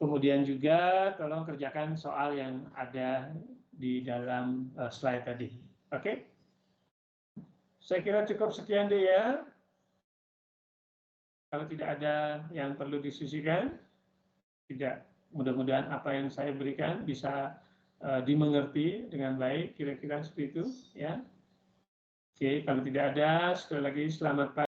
A: Kemudian juga tolong kerjakan soal yang ada di dalam slide tadi. Oke? Saya kira cukup sekian deh ya. Kalau tidak ada yang perlu diskusikan, tidak, mudah-mudahan apa yang saya berikan bisa dimengerti dengan baik, kira-kira seperti itu, ya. Oke, kalau tidak ada, sekali lagi selamat pagi.